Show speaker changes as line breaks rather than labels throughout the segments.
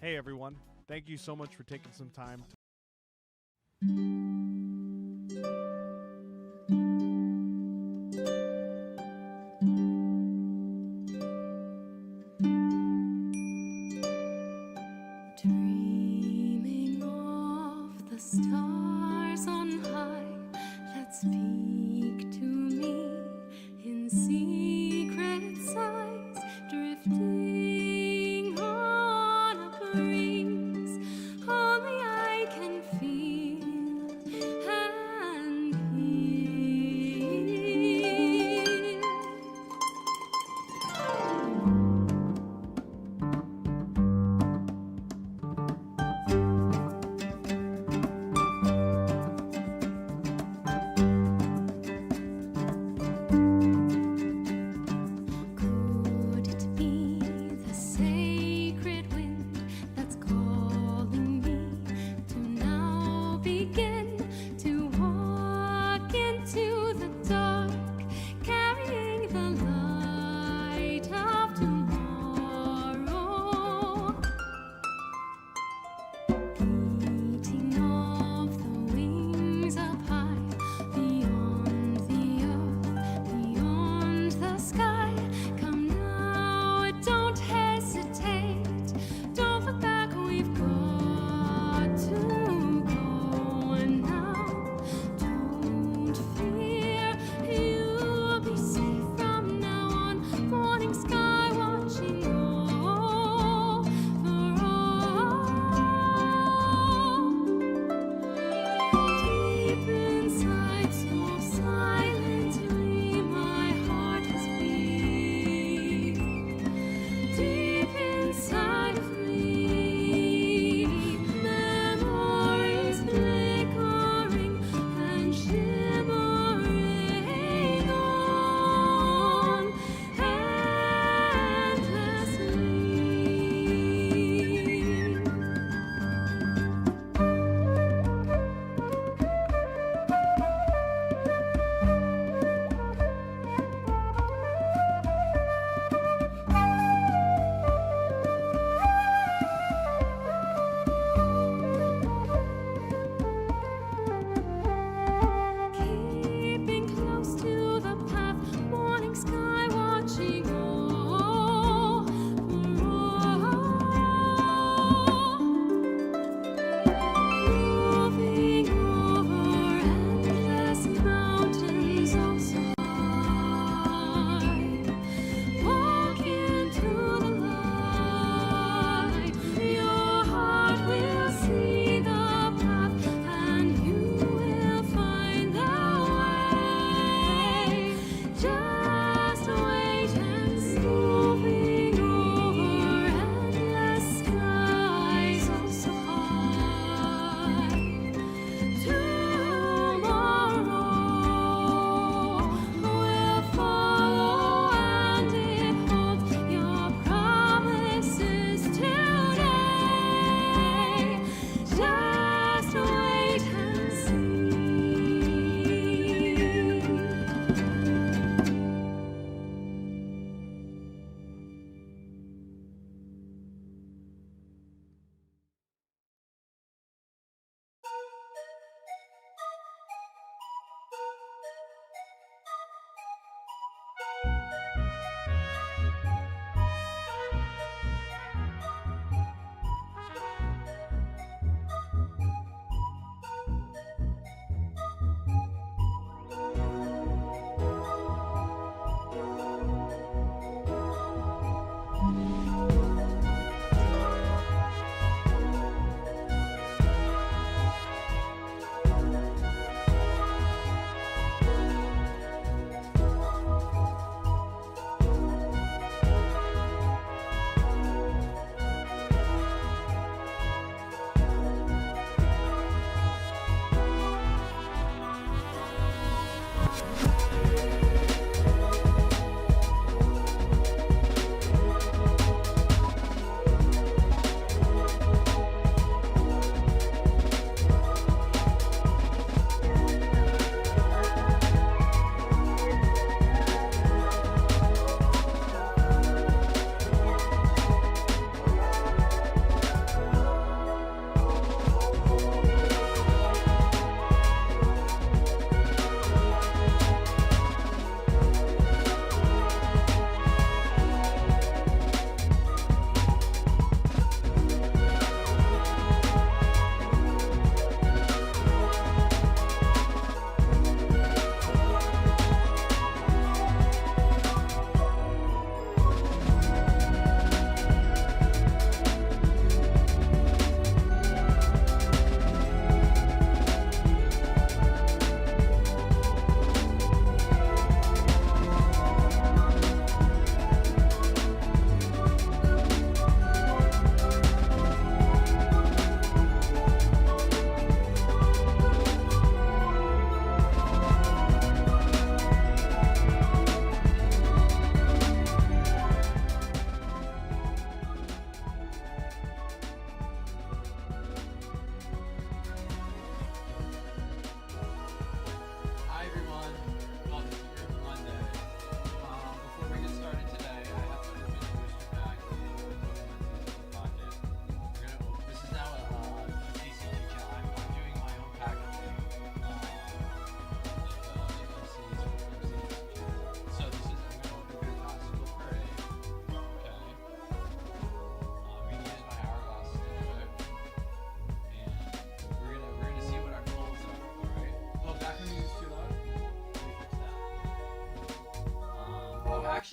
Hey everyone, thank you so much for taking some time to
dreaming of the stars on high. Let's speak to me in secret sighs, drifting on a breeze. Only I can feel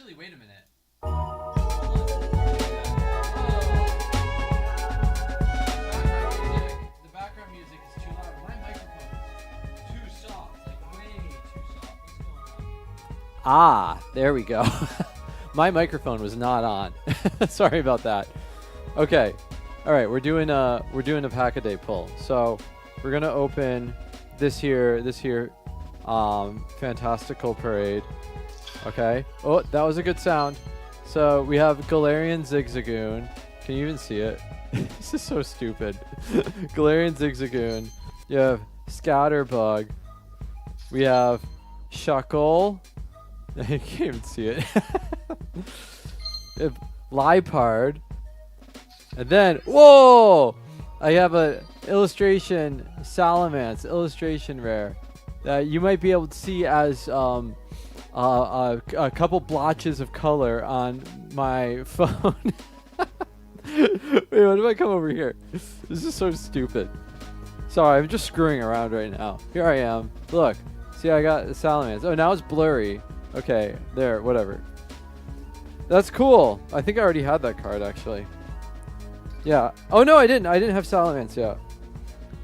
Actually, wait a minute. The background music is too loud. My microphone is too soft, like way too soft. What's going on? Ah, there we go. My microphone was not on. Sorry about that. Okay. All right, we're doing a pack-a-day pull. So we're gonna open this here fantastical parade. Okay. Oh, that was a good sound. So we have Galarian Zigzagoon. Can you even see it? This is so stupid. Galarian Zigzagoon. You have Scatterbug. We have Shuckle. You can't even see it. Liepard. And then, whoa! I have a illustration, Salamence, illustration rare. That you might be able to see as a couple blotches of color on my phone. Wait, what if I come over here? This is so stupid. Sorry, I'm just screwing around right now. Here I am. Look. See, I got Salamence. Oh, now it's blurry. Okay, there, whatever. That's cool. I think I already had that card, actually. Yeah. Oh, no, I didn't. I didn't have Salamence yet.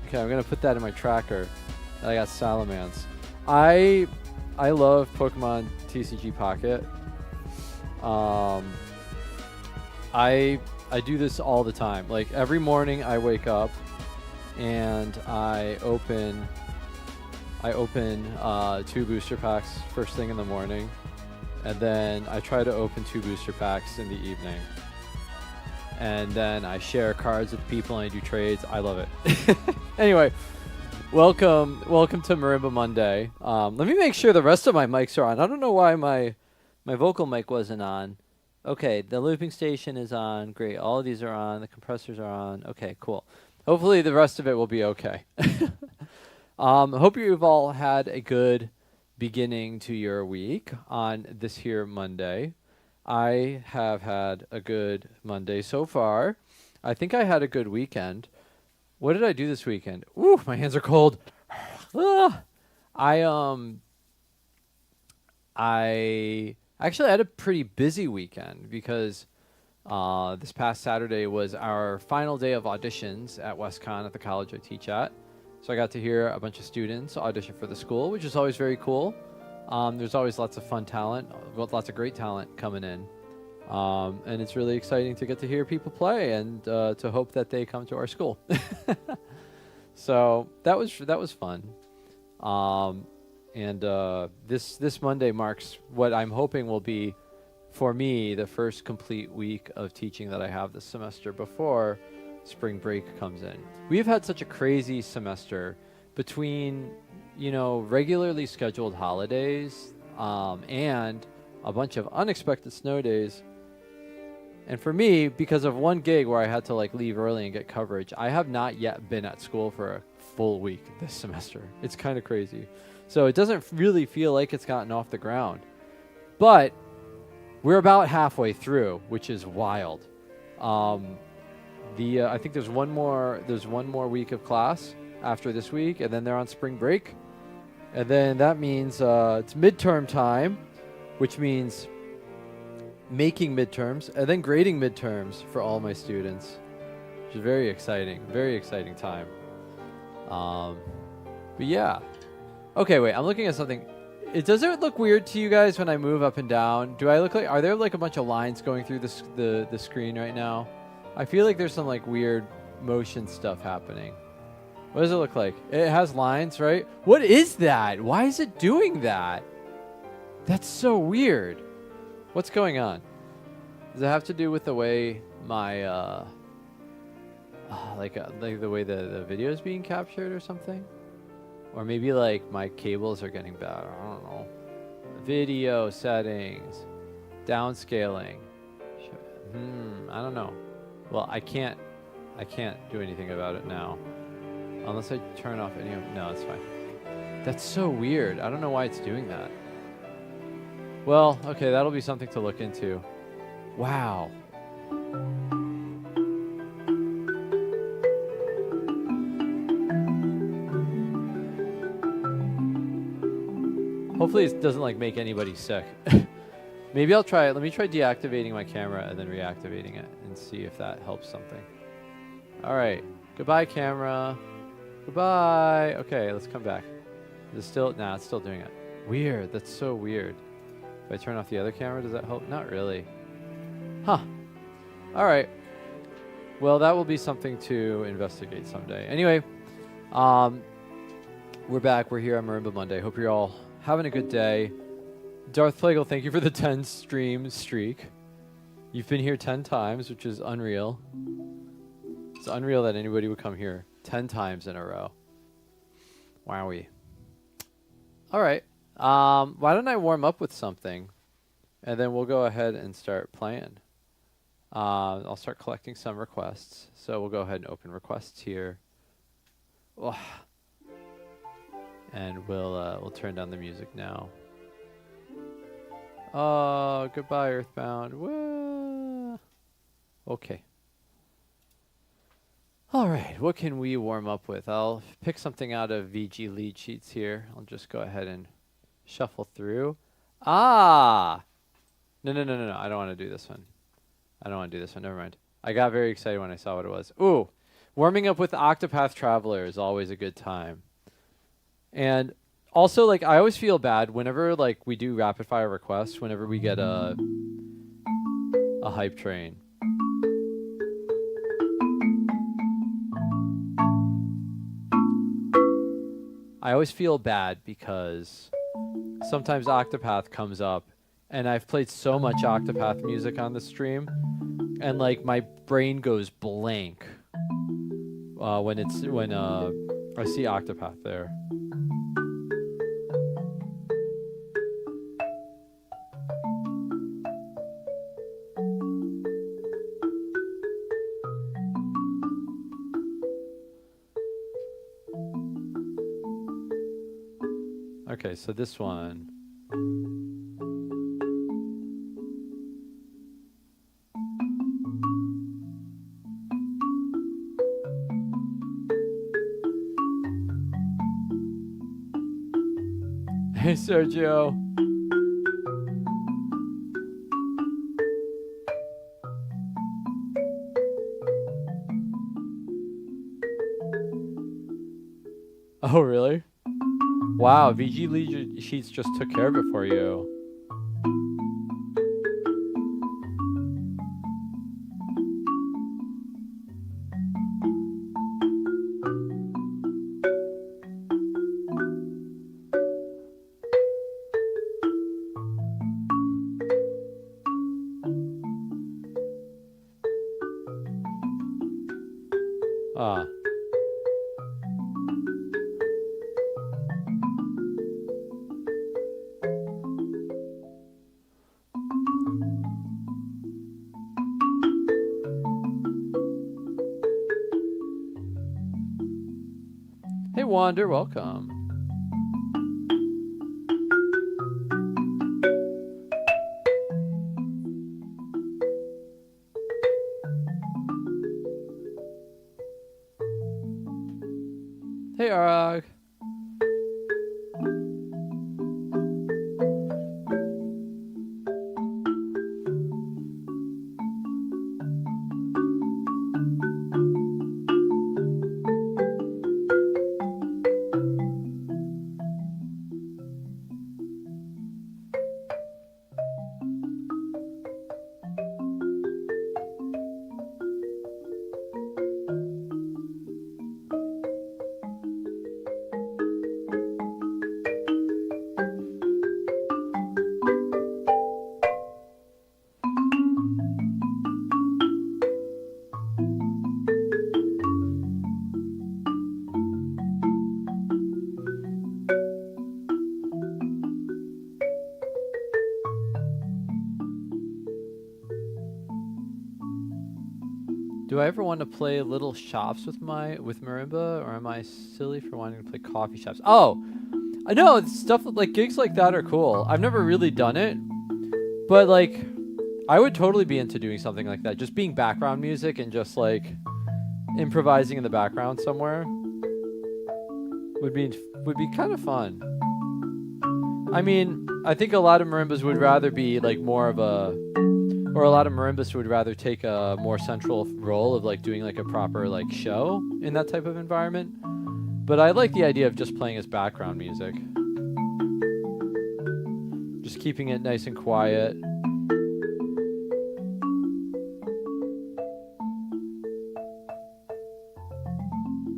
Okay, I'm going to put that in my tracker. I got Salamence. I love Pokemon TCG Pocket. I do this all the time. Like every morning I wake up and I open 2 booster packs first thing in the morning, and then I try to open 2 booster packs in the evening. And then I share cards with people and I do trades. I love it. Anyway, welcome to Marimba Monday. Let me make sure the rest of my mics are on. I don't know why my vocal mic wasn't on. Okay, the looping station is on. Great. All of these are on. The compressors are on. Okay, cool. Hopefully the rest of it will be okay. Hope you've all had a good beginning to your week on this here Monday. I have had a good Monday so far. I think I had a good weekend. What did I do this weekend? Ooh, my hands are cold. I actually had a pretty busy weekend because this past Saturday was our final day of auditions at WestCon at the college I teach at. So I got to hear a bunch of students audition for the school, which is always very cool. There's always lots of fun talent, lots of great talent coming in. And it's really exciting to get to hear people play and to hope that they come to our school. So that was fun. This Monday marks what I'm hoping will be, for me, the first complete week of teaching that I have this semester before spring break comes in. We've had such a crazy semester between, regularly scheduled holidays and a bunch of unexpected snow days. And for me, because of one gig where I had to leave early and get coverage, I have not yet been at school for a full week this semester. It's kind of crazy. So it doesn't really feel like it's gotten off the ground. But we're about halfway through, which is wild. I think there's one more week of class after this week, and then they're on spring break. And then that means it's midterm time, which means making midterms and then grading midterms for all my students, which is very exciting time. But yeah. Okay, wait, I'm looking at something. Does it look weird to you guys when I move up and down? Do I look like, are there a bunch of lines going through the screen right now? I feel like there's some weird motion stuff happening. What does it look like? It has lines, right? What is that? Why is it doing that? That's so weird. What's going on? Does it have to do with the way my the way the video is being captured or something? Or maybe my cables are getting bad. I don't know. Video settings, downscaling. I don't know. Well, I can't do anything about it now. Unless I turn off any of... No, it's fine. That's so weird. I don't know why it's doing that. Well, okay, that'll be something to look into. Wow. Hopefully it doesn't make anybody sick. Maybe I'll try it. Let me try deactivating my camera and then reactivating it and see if that helps something. All right. Goodbye, camera. Goodbye. Okay, let's come back. Is it still? Nah, it's still doing it. Weird. That's so weird. If I turn off the other camera, does that help? Not really. Huh. All right. Well, that will be something to investigate someday. Anyway, we're back. We're here on Marimba Monday. Hope you're all having a good day. Darth Plagle, thank you for the 10 stream streak. You've been here 10 times, which is unreal. It's unreal that anybody would come here 10 times in a row. Wowie. All right. Why don't I warm up with something, and then we'll go ahead and start playing. I'll start collecting some requests. So we'll go ahead and open requests here. Oh. And we'll turn down the music now. Oh, goodbye, Earthbound. Wah. Okay. All right, what can we warm up with? I'll pick something out of VG lead sheets here. I'll just go ahead and shuffle through. Ah! No. I don't want to do this one. I don't want to do this one. Never mind. I got very excited when I saw what it was. Ooh, warming up with Octopath Traveler is always a good time. And also, like, I always feel bad whenever, like, we do rapid fire requests, whenever we get a hype train. I always feel bad because sometimes Octopath comes up, and I've played so much Octopath music on the stream, and like my brain goes blank when I see Octopath there. Okay, so this one. Hey, Sergio. Oh, really? Wow, VG Lead Sheets just took care of it for you. Ah. Hey, Wander, welcome. Hey, Arag. Do I ever want to play little shops with Marimba, or am I silly for wanting to play coffee shops? Oh, I know, stuff like gigs like that are cool. I've never really done it, but like I would totally be into doing something like that. Just being background music and just like improvising in the background somewhere would be kind of fun. I mean, I think a lot of marimbas would rather be like more of a, or a lot of marimbas would rather take a more central role of like doing like a proper like show in that type of environment. But I like the idea of just playing as background music. Just keeping it nice and quiet.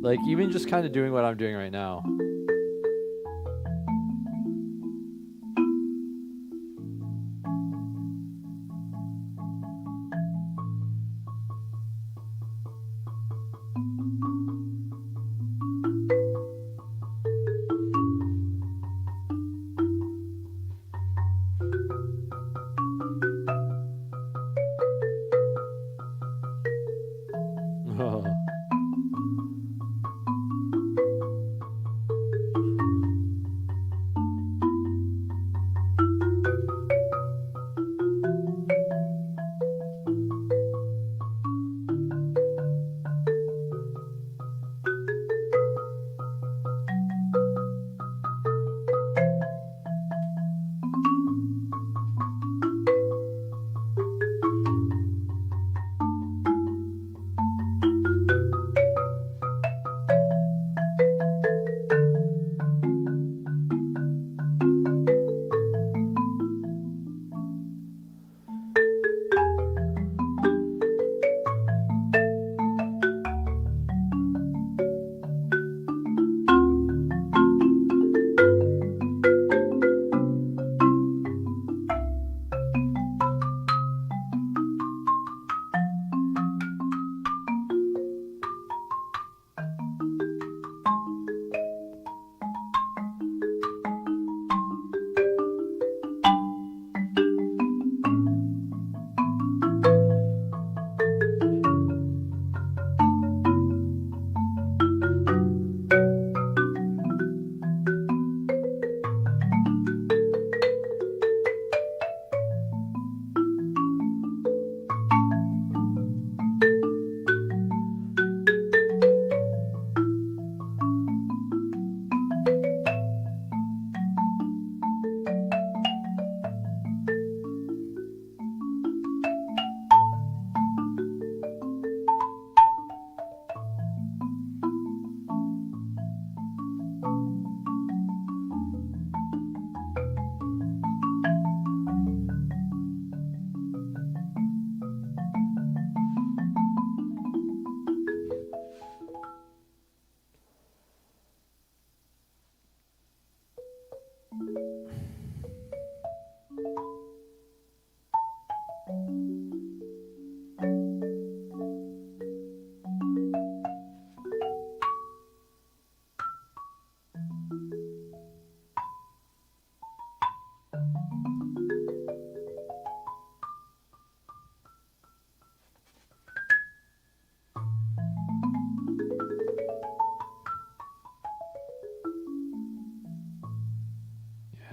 Like even just kind of doing what I'm doing right now.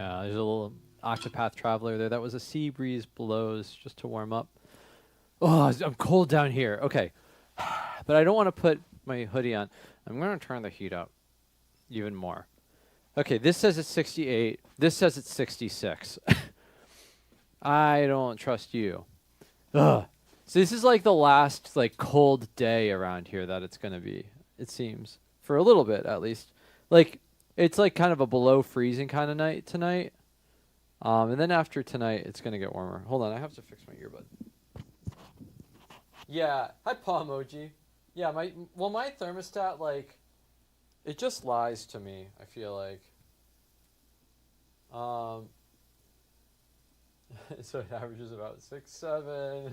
Yeah, there's a little Octopath Traveler there. That was a sea breeze blows just to warm up. Oh, I'm cold down here. Okay. But I don't want to put my hoodie on. I'm going to turn the heat up even more. Okay, this says it's 68. This says it's 66. I don't trust you. Ugh. So this is like the last like cold day around here that it's going to be, it seems. For a little bit, at least. Like, it's like kind of a below freezing kind of night tonight. And then after tonight, it's going to get warmer. Hold on, I have to fix my earbud. Yeah, hi paw emoji. Yeah, my thermostat, like, it just lies to me, I feel like. So it averages about 6, 7.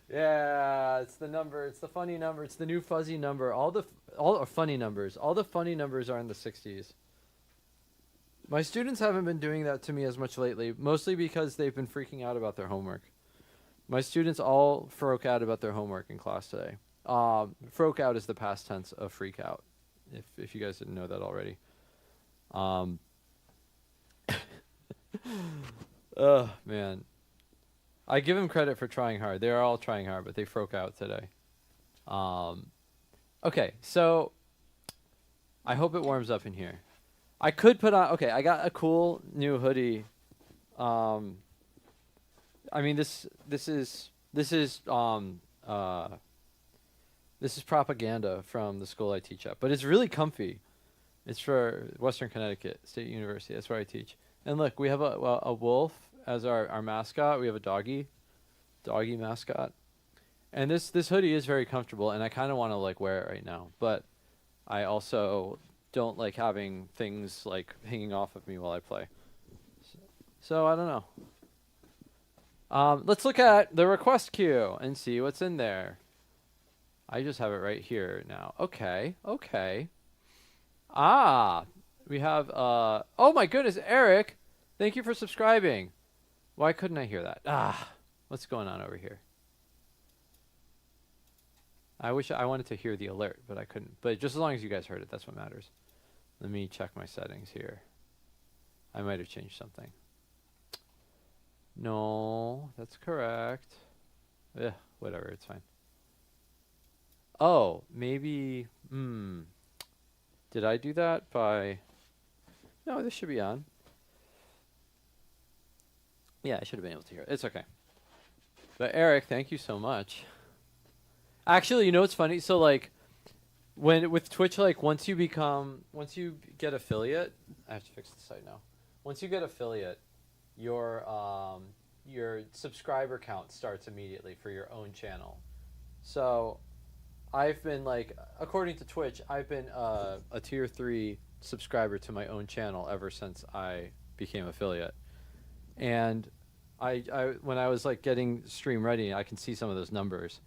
Yeah, it's the number. It's the funny number. It's the new fuzzy number. All the funny numbers. All the funny numbers are in the 60s. My students haven't been doing that to me as much lately, mostly because they've been freaking out about their homework. My students all froke out about their homework in class today. Froke out is the past tense of freak out, if you guys didn't know that already. Oh, man. I give them credit for trying hard. They are all trying hard, but they froke out today. Okay, so I hope it warms up in here. I could put on. Okay, I got a cool new hoodie. I mean this is propaganda from the school I teach at, but it's really comfy. It's for Western Connecticut State University. That's where I teach. And look, we have a wolf as our mascot. We have a doggy mascot. And this hoodie is very comfortable, and I kind of want to like wear it right now, but I also don't like having things like hanging off of me while I play. So I don't know. Let's look at the request queue and see what's in there. I just have it right here now. Okay. We have oh my goodness, Eric, thank you for subscribing. Why couldn't I hear that? What's going on over here? I wish I wanted to hear the alert, but I couldn't. But just as long as you guys heard it, that's what matters. Let me check my settings here. I might have changed something. No, that's correct. Yeah, whatever, it's fine. Oh, maybe, did I do that by, no, this should be on. Yeah, I should have been able to hear it. It's okay. But Eric, thank you so much. Actually, you know what's funny? So like, with Twitch, like once you get affiliate, I have to fix the site now. Once you get affiliate, your subscriber count starts immediately for your own channel. So I've been like, according to Twitch, I've been a tier 3 subscriber to my own channel ever since I became affiliate. And I when I was like getting stream ready, I can see some of those numbers.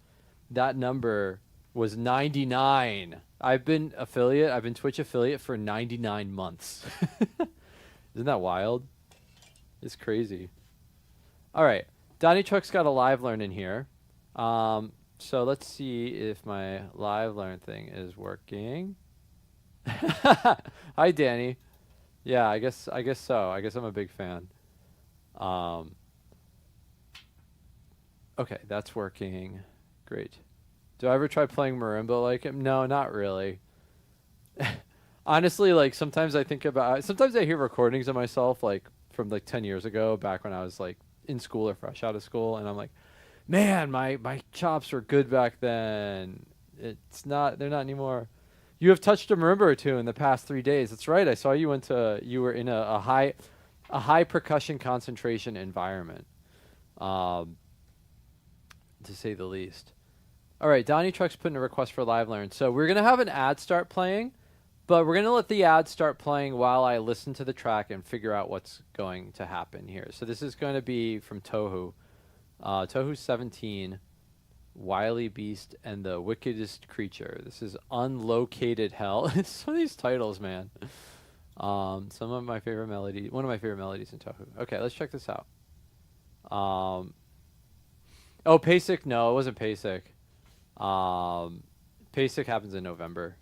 That number was 99. I've been Twitch affiliate for 99 months. Isn't that wild? It's crazy. All right, Donnie Truck's got a live learn in here. So let's see if my live learn thing is working. Hi, Danny. Yeah, I guess so. I guess I'm a big fan. Okay, that's working. Great. Do I ever try playing marimba like him? No, not really. Honestly, like sometimes I hear recordings of myself like from like 10 years ago, back when I was like in school or fresh out of school, and I'm like, man, my chops were good back then. They're not anymore. You have touched a marimba or two in the past 3 days. That's right. I saw you were in a high percussion concentration environment, to say the least. All right, Donnie Truck's putting a request for live learn. So we're gonna have an ad start playing, but we're gonna let the ad start playing while I listen to the track and figure out what's going to happen here. So this is going to be from Tohu, Tohu 17, Wily Beast and the Wickedest Creature. This is Unlocated Hell. Some of these titles, man. One of my favorite melodies in Tohu. Okay, let's check this out. Oh, PASIC? No, it wasn't PASIC. PASIC happens in November.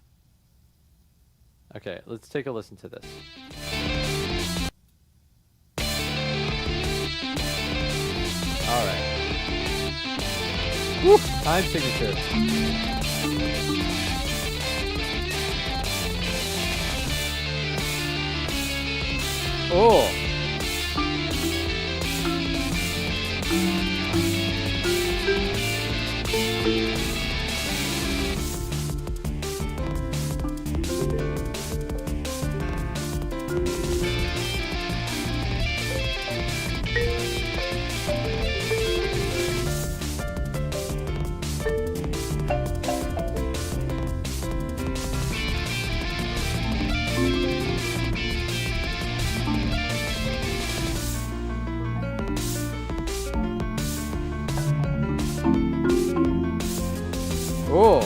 Okay, let's take a listen to this. All right. Woo! Time signature. Oh. Oh.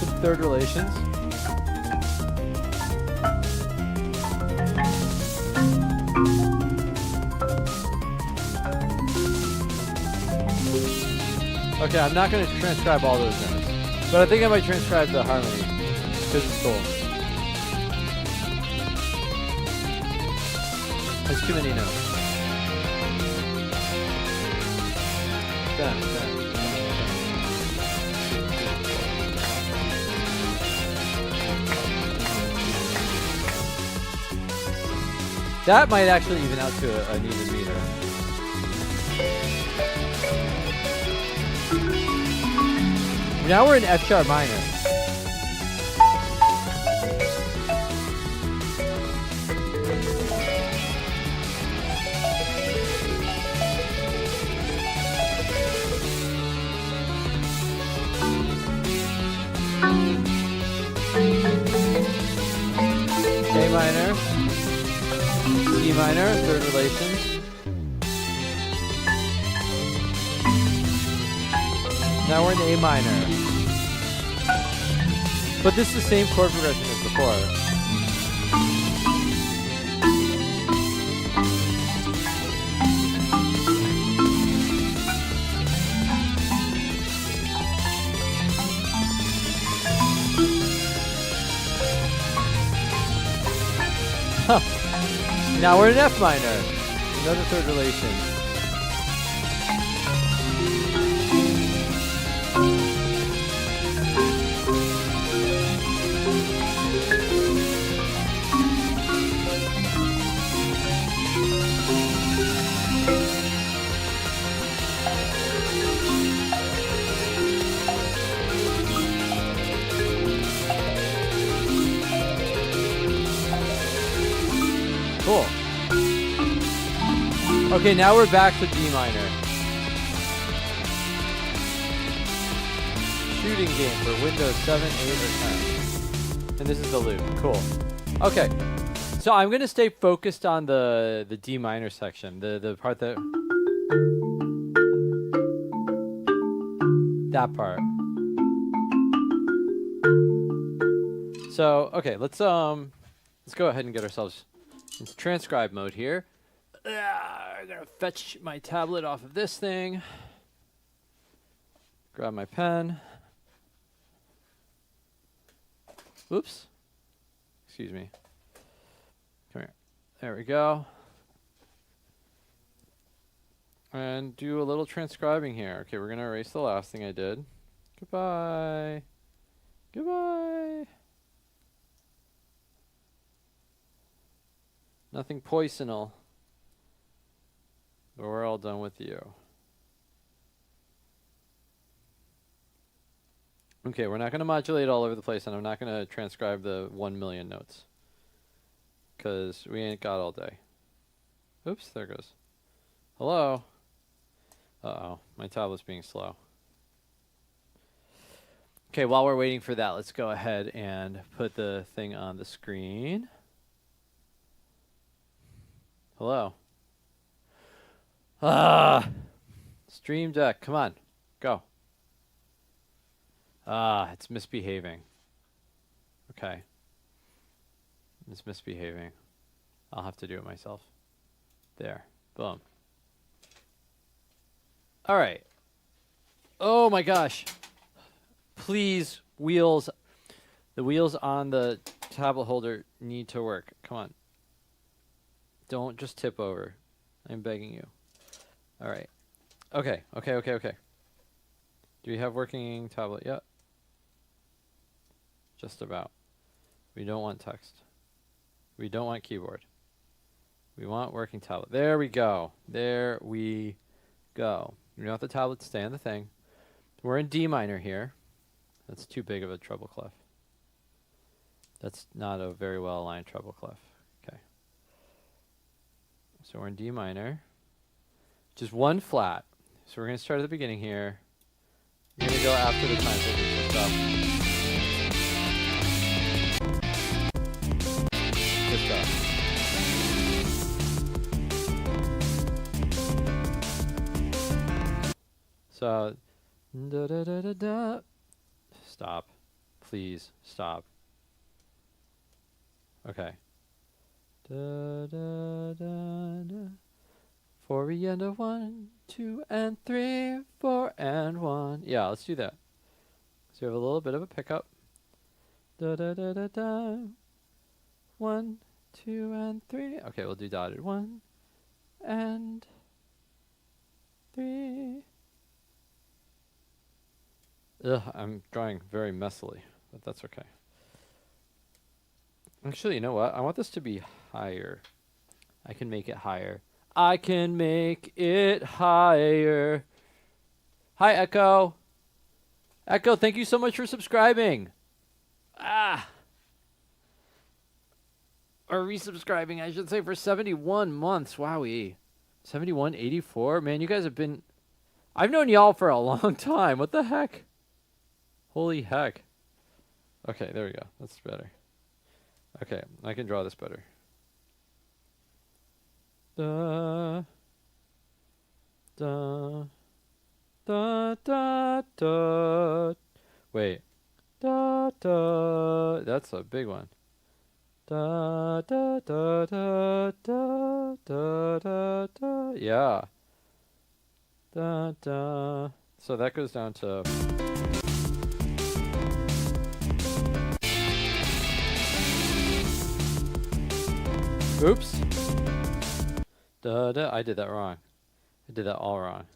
Some third relations. Okay, I'm not going to transcribe all those notes, but I think I might transcribe the harmony because it's cool. There's too many notes. Done. That might actually even out to an even meter. Now we're in F sharp minor. A minor, C minor, third relation. Now we're in A minor. But this is the same chord progression as before. Now we're in F minor. Another third relation. Cool. Okay, now we're back to D minor. Shooting game for Windows 7, 8, or 10. And this is the loop. Cool. Okay. So I'm going to stay focused on the D minor section. The part that... That part. So, okay, let's go ahead and get ourselves into transcribe mode here. I'm gonna fetch my tablet off of this thing. Grab my pen. Oops. Excuse me. Come here. There we go. And do a little transcribing here. Okay, we're gonna erase the last thing I did. Goodbye. Goodbye. Nothing poisonal. But we're all done with you. Okay, we're not going to modulate all over the place, and I'm not going to transcribe the 1 million notes. Because we ain't got all day. Oops, there it goes. Hello? Uh-oh, my tablet's being slow. Okay, while we're waiting for that, let's go ahead and put the thing on the screen. Hello? Stream Deck, come on, go. It's misbehaving. Okay. It's misbehaving. I'll have to do it myself. There, boom. All right. Oh my gosh. Please, wheels. The wheels on the tablet holder need to work. Come on. Don't just tip over. I'm begging you. All right. Okay. Do we have working tablet yet? Just about. We don't want text. We don't want keyboard. We want working tablet. There we go. There we go. We want the tablet to stay on the thing. We're in D minor here. That's too big of a treble clef. That's not a very well aligned treble clef. Okay. So we're in D minor. Just one flat. So we're going to start at the beginning here. We're going to go after the time signature stuff. Good stuff. So, da da da da da. Stop. Please stop. Okay. Da da da da. 4 and a 1, 2 and 3, 4 and 1. Yeah, let's do that. So we have a little bit of a pickup. Da da da da da. 1, 2 and 3. Okay, we'll do dotted 1 and 3. Ugh, I'm drawing very messily, but that's okay. Actually, you know what? I want this to be higher. I can make it higher. I can make it higher. Hi, Echo. Echo, thank you so much for subscribing. Or resubscribing, I should say, for 71 months. Wowee. 71.84. Man, you guys have been... I've known y'all for a long time. What the heck? Holy heck. Okay, there we go. That's better. Okay, I can draw this better. Da, da, da, da, da. Wait. Da, da. That's a big one. Da, da, da, da, da, da, da, da. Yeah. Da, da. So that goes down to... Oops. Da, da. I did that wrong. I did that all wrong.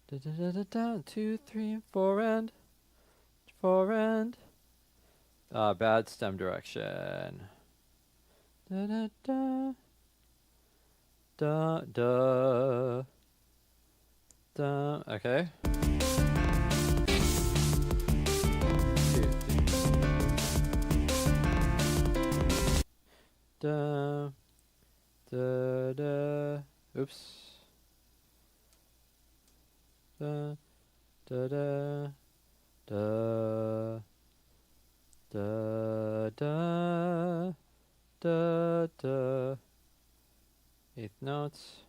Da, da, da, da, da. 2, 3, 4 and 4 and. Bad stem direction. Da, da, da. Da, da. Da. Okay. 2, 3. Da. Da, da. Oops. Da, da, da, da, da, da, da, da. Eighth notes.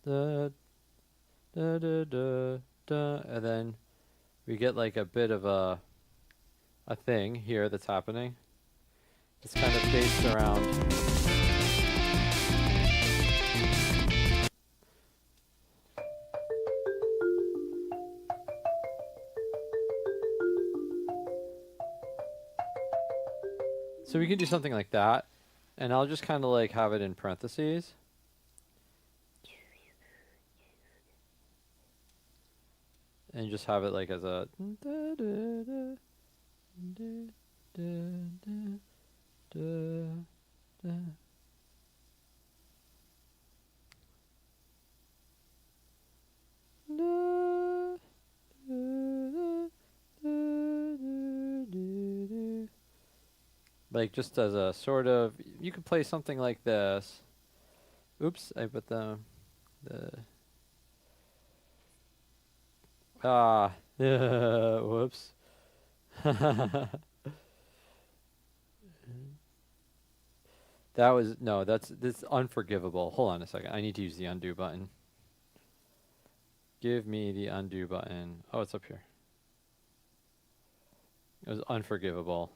Da, da, da, da. And then we get like a bit of a thing here that's happening. It's kind of based around so we can do something like that, and I'll just kind of like have it in parentheses. And just have it like as a like just as a sort of, you could play something like this. Oops, I put the whoops. That was, no, that's unforgivable. Hold on a second. I need to use the undo button. Give me the undo button. Oh, it's up here. It was unforgivable.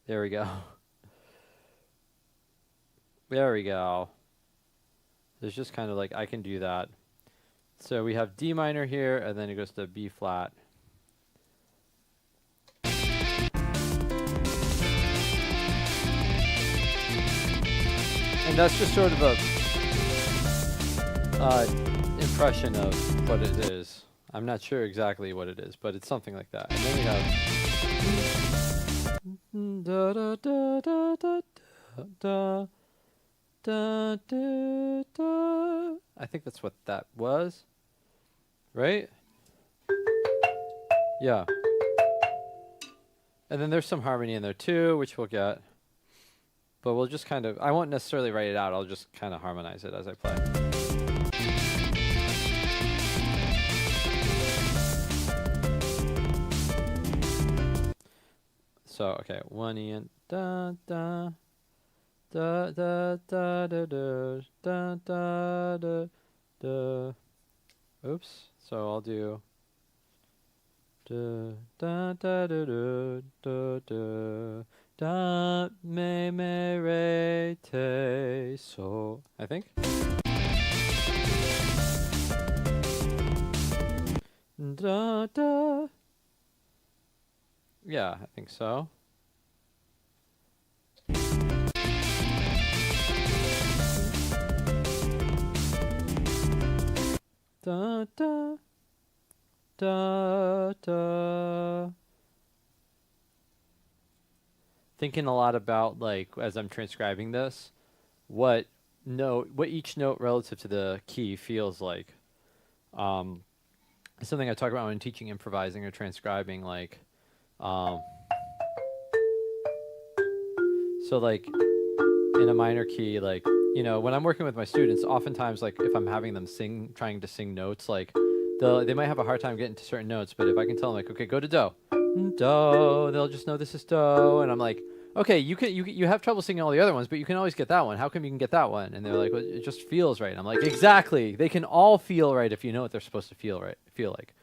There we go. There we go. There's just kind of like, I can do that. So we have D minor here, and then it goes to B flat. And that's just sort of a impression of what it is. I'm not sure exactly what it is, but it's something like that. And then we have da da da da da da da da da. I think that's what that was, right? Yeah. And then there's some harmony in there too, which we'll get. But we'll just kind of, I won't necessarily write it out, I'll just kind of harmonize it as I play. So, okay, 1 E and da da da da da da da da da da da. Oops. So I'll do da da da da da da da da me re te so. I think. Da da Yeah, I think so. Da da da da. Thinking a lot about, like, as I'm transcribing this, what each note relative to the key feels like. It's something I talk about when teaching improvising or transcribing, like, so like in a minor key, like, you know, when I'm working with my students, oftentimes, like, if I'm having them trying to sing notes, like, they might have a hard time getting to certain notes, but if I can tell them, like, okay, go to do, do, they'll just know this is do, and I'm like, okay, you have trouble singing all the other ones, but you can always get that one. How come you can get that one? And they're like, well, it just feels right. And I'm like, exactly. They can all feel right if you know what they're supposed to feel like.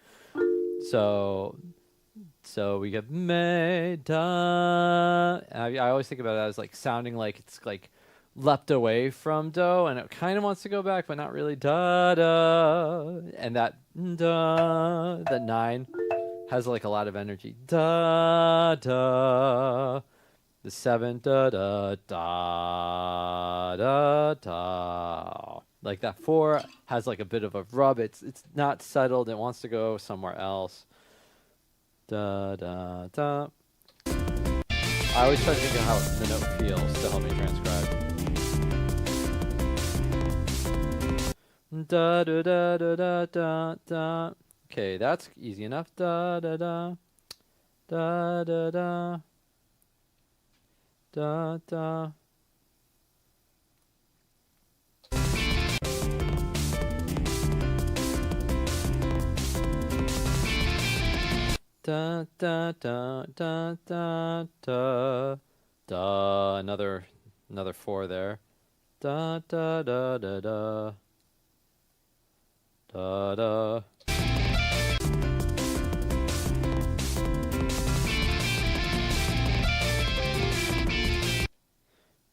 So we get me da. I always think about it as like sounding like it's like leapt away from do, and it kind of wants to go back, but not really. Da da, and that da, that 9 has like a lot of energy. Da da. The 7 da da da da da. Like that 4 has like a bit of a rub. It's not settled. It wants to go somewhere else. Da da da. I always try to think of how the note feels to help me transcribe. Da da da da da da da. Okay, that's easy enough. Da da da da da da. Da da. Da da da da da da da. Another 4 there. Da da da da da da da.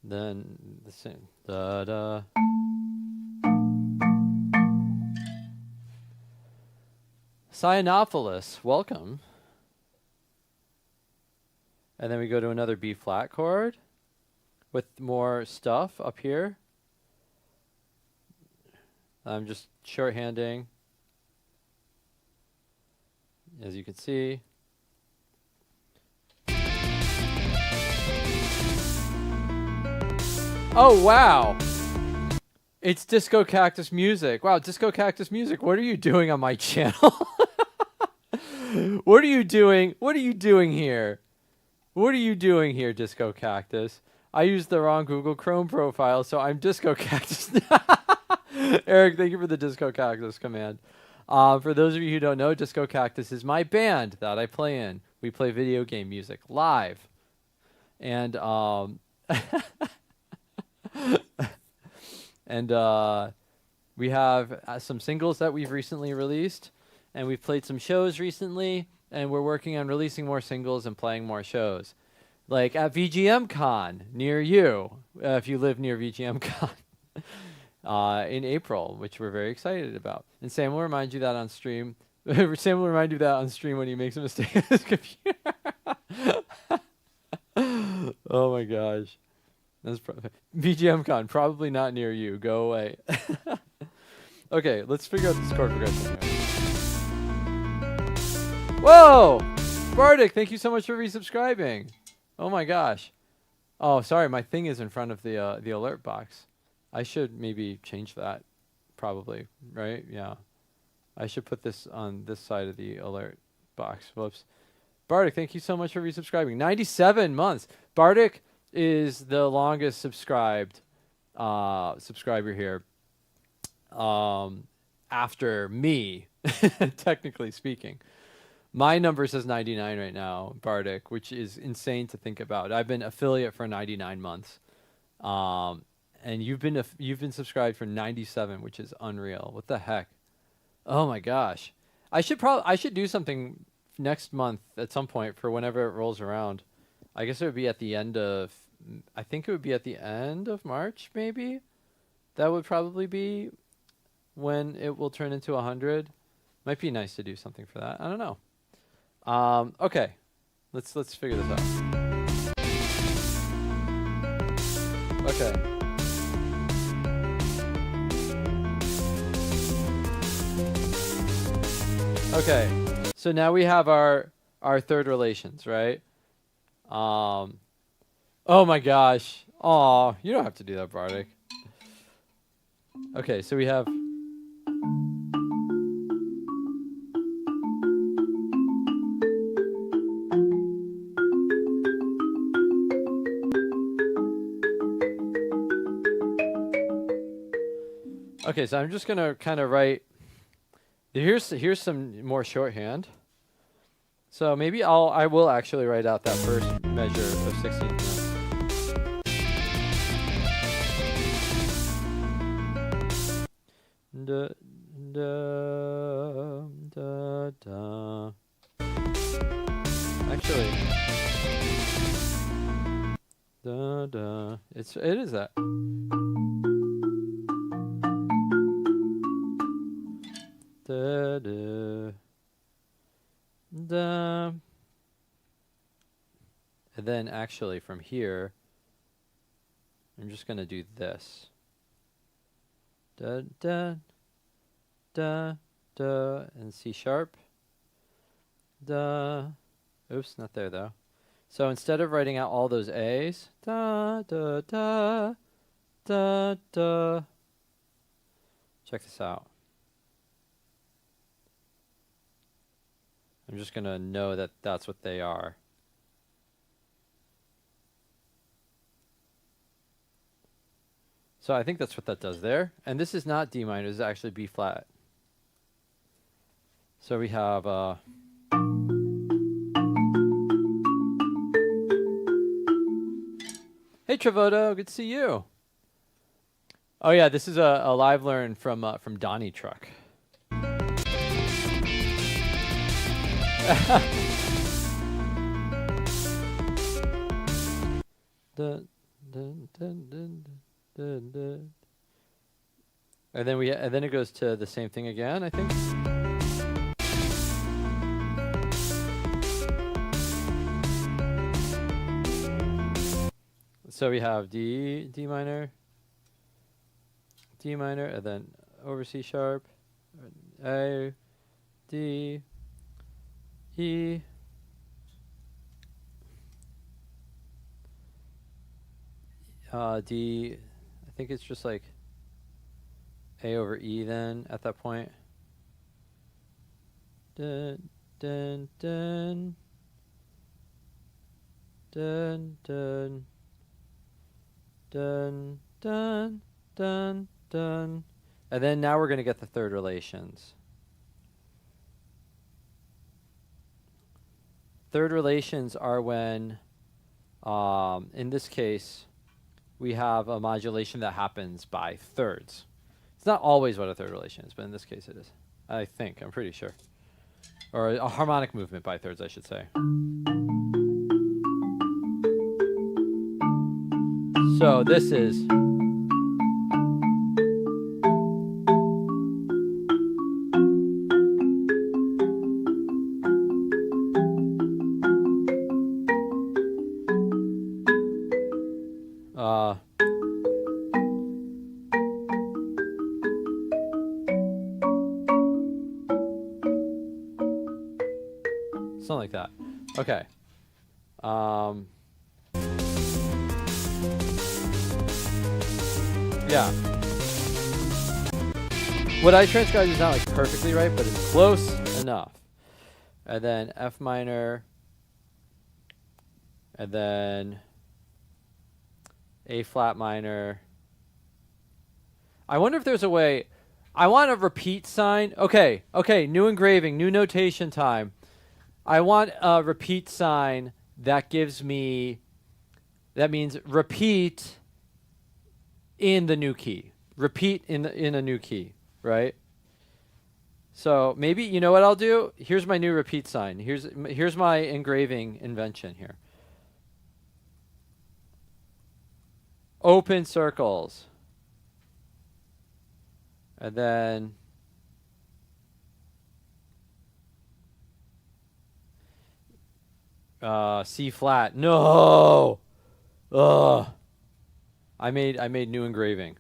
Then the same. Da da. Cyanophilus, welcome. And then we go to another B flat chord with more stuff up here. I'm just shorthanding, as you can see. Oh, wow. It's Disco Cactus Music. Wow, Disco Cactus Music, what are you doing on my channel? What are you doing? What are you doing here? What are you doing here, Disco Cactus? I used the wrong Google Chrome profile, so I'm Disco Cactus. Eric, thank you for the Disco Cactus command. For those of you who don't know, Disco Cactus is my band that I play in. We play video game music live. And and we have some singles that we've recently released, and we've played some shows recently, and we're working on releasing more singles and playing more shows, like at VGM Con near you, if you live near VGM Con in April, which we're very excited about. And Sam will remind you that on stream. Sam will remind you that on stream when he makes a mistake on his computer. Oh my gosh. That's VGM Con, probably not near you. Go away. Okay, let's figure out this chord progression here. Whoa! Bardic, thank you so much for resubscribing. Oh my gosh. Oh, sorry, my thing is in front of the alert box. I should maybe change that, probably, right? Yeah. I should put this on this side of the alert box. Whoops. Bardic, thank you so much for resubscribing. 97 months. Bardic is the longest subscribed subscriber here after me, technically speaking. My number says 99 right now, Bardic, which is insane to think about. I've been affiliate for 99 months, and you've been subscribed for 97, which is unreal. What the heck? Oh my gosh! I should do something next month at some point for whenever it rolls around. I guess it would be at the end of. I think it would be at the end of March, maybe. That would probably be when it will turn into 100. Might be nice to do something for that. I don't know. Okay, Let's figure this out. Okay. Okay. So now we have our third relations, right? Oh my gosh. Aw, you don't have to do that, Bardik. Okay, so we have okay, so I'm just gonna kind of write. Here's some more shorthand. So maybe I will actually write out that first measure of 16 notes. Da, da, da, da. Actually, da, da. It is that. Da, da, da. And then actually from here, I'm just going to do this. Da, da, da, da, and C sharp. Da. Oops, not there though. So instead of writing out all those A's, da, da, da, da, da. Check this out. I'm just going to know that that's what they are. So I think that's what that does there. And this is not D minor, this is actually B flat. So we have hey Trevoto, good to see you. Oh yeah, this is a live learn from Donnie Truck. Dun, dun, dun, dun, dun, dun. And then it goes to the same thing again, I think. So we have D minor, and then over C sharp, A, D, E, D, I think it's just like A over E then at that point. Dun, dun, dun, dun, dun, dun, dun, dun, dun. And then now we're going to get the third relations. Third relations are when, in this case, we have a modulation that happens by thirds. It's not always what a third relation is, but in this case it is. I think, I'm pretty sure. Or a harmonic movement by thirds, I should say. So this is something like that. Okay. Yeah. What I transcribed is not like perfectly right, but it's close enough. And then F minor, and then A flat minor. I wonder if there's a way. I want a repeat sign. Okay, new engraving, new notation time. I want a repeat sign that gives me, that means repeat in the new key. Repeat in a new key, right? So maybe, you know what I'll do? Here's my new repeat sign. Here's my engraving invention here. Open circles. And then C flat. No. Ugh. I made new engraving.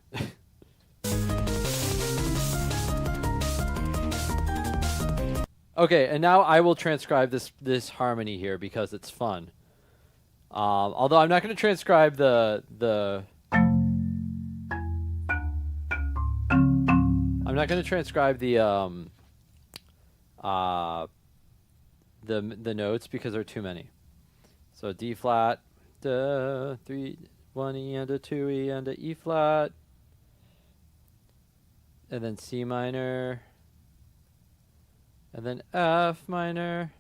Okay, and now I will transcribe this harmony here because it's fun. Although I'm not going to transcribe the I'm not going to transcribe the notes because there are too many. So D flat, 3, 1 E and a 2 E and a E flat, and then C minor, and then F minor,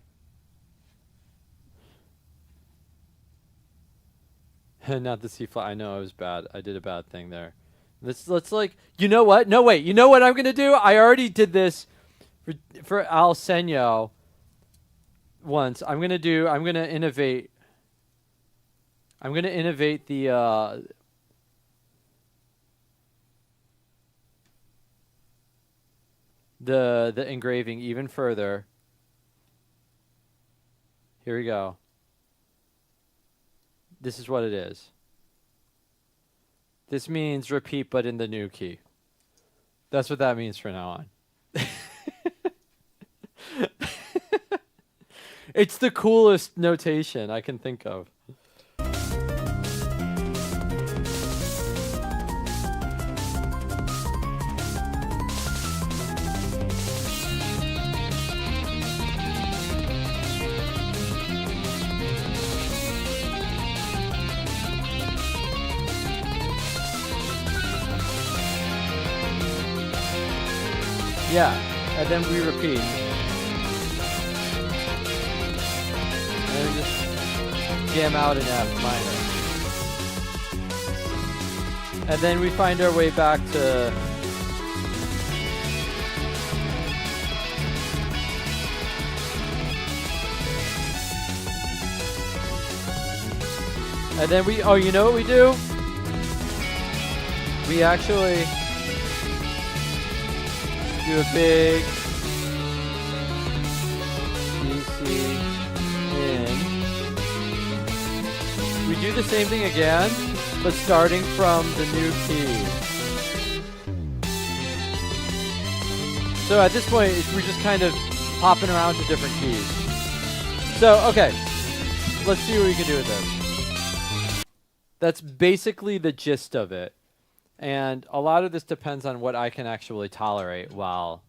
and not the C flat. I know I was bad. I did a bad thing there. Let's like, you know what? No, wait. You know what I'm gonna do? I already did this for Al Senyo once. I'm gonna innovate. I'm gonna innovate the engraving even further. Here we go. This is what it is. This means repeat, but in the new key. That's what that means from now on. It's the coolest notation I can think of. Yeah, and then we repeat. And then we just jam out in F minor. And then we find our way back to and then we, oh, you know what we do? We actually do a big DC in. We do the same thing again, but starting from the new key. So at this point, we're just kind of hopping around to different keys. So, okay, let's see what we can do with this. That's basically the gist of it. And a lot of this depends on what I can actually tolerate while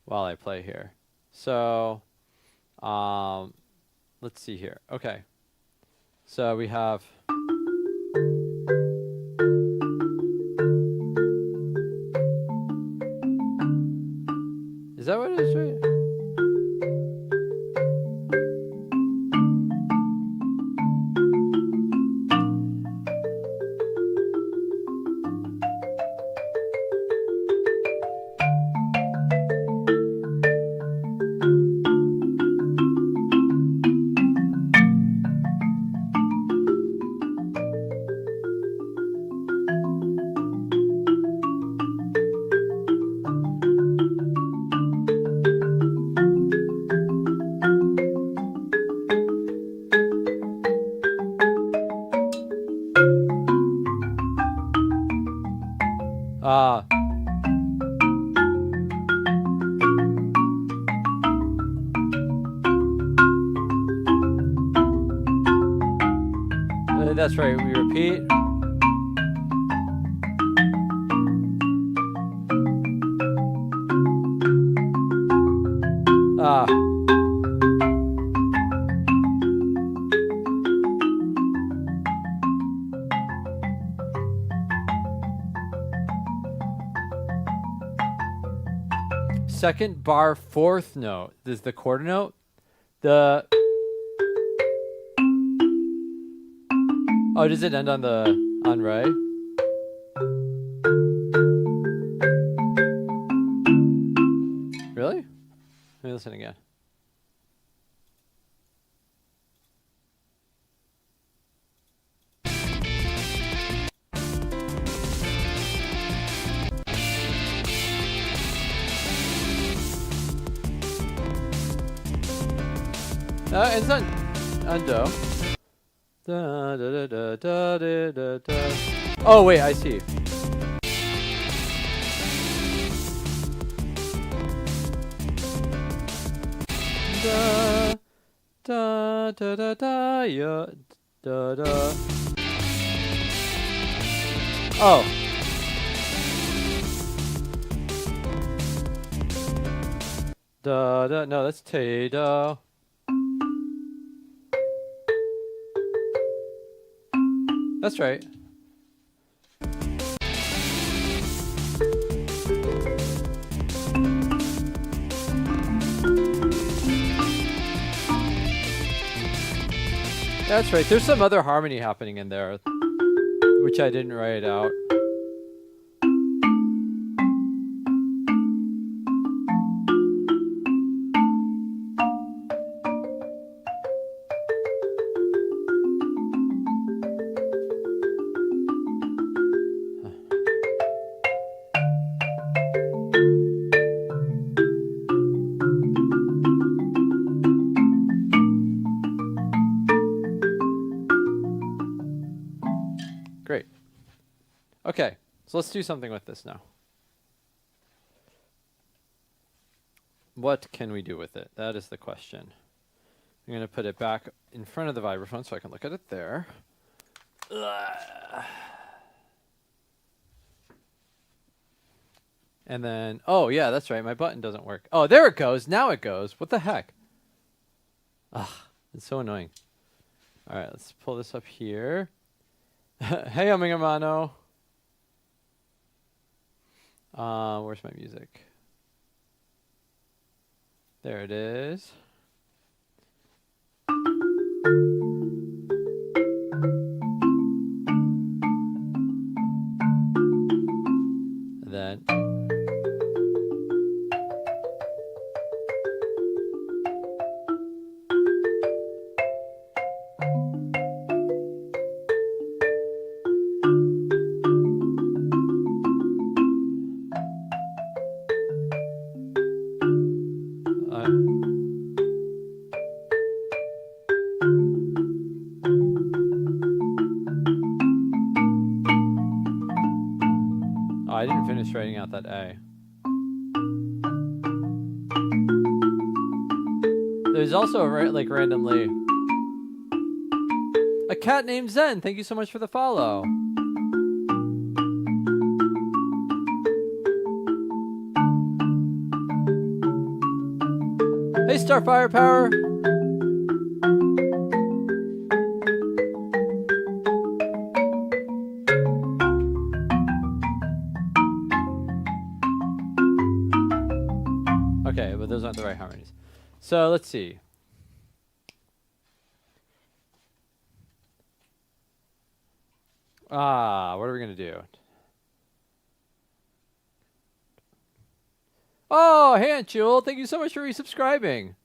I play here. So, let's see here. Okay. So we have. Is that what it is, right? That's right, we repeat. Second bar, fourth note. This is the quarter note. The oh, does it end on re? Really? Let me listen again. Ends on and do. Da, da, da, da, da, da, da. Oh wait, I see. Da da da da da ya da da. Oh. Da da. No, that's te da. That's right. That's right. There's some other harmony happening in there, which I didn't write out. Great. Okay, so let's do something with this now. What can we do with it? That is the question. I'm going to put it back in front of the vibraphone so I can look at it there. And then, oh yeah, that's right. My button doesn't work. Oh, there it goes. Now it goes. What the heck? Ugh, it's so annoying. All right, let's pull this up here. Hey, Amingamano. Where's my music? There it is. And then I didn't finish writing out that A. There's also like randomly a cat named Zen. Thank you so much for the follow. Hey, Starfire Power. Okay, but those aren't the right harmonies. So let's see. What are we going to do? Oh, hey, Aunt Jewel. Thank you so much for resubscribing.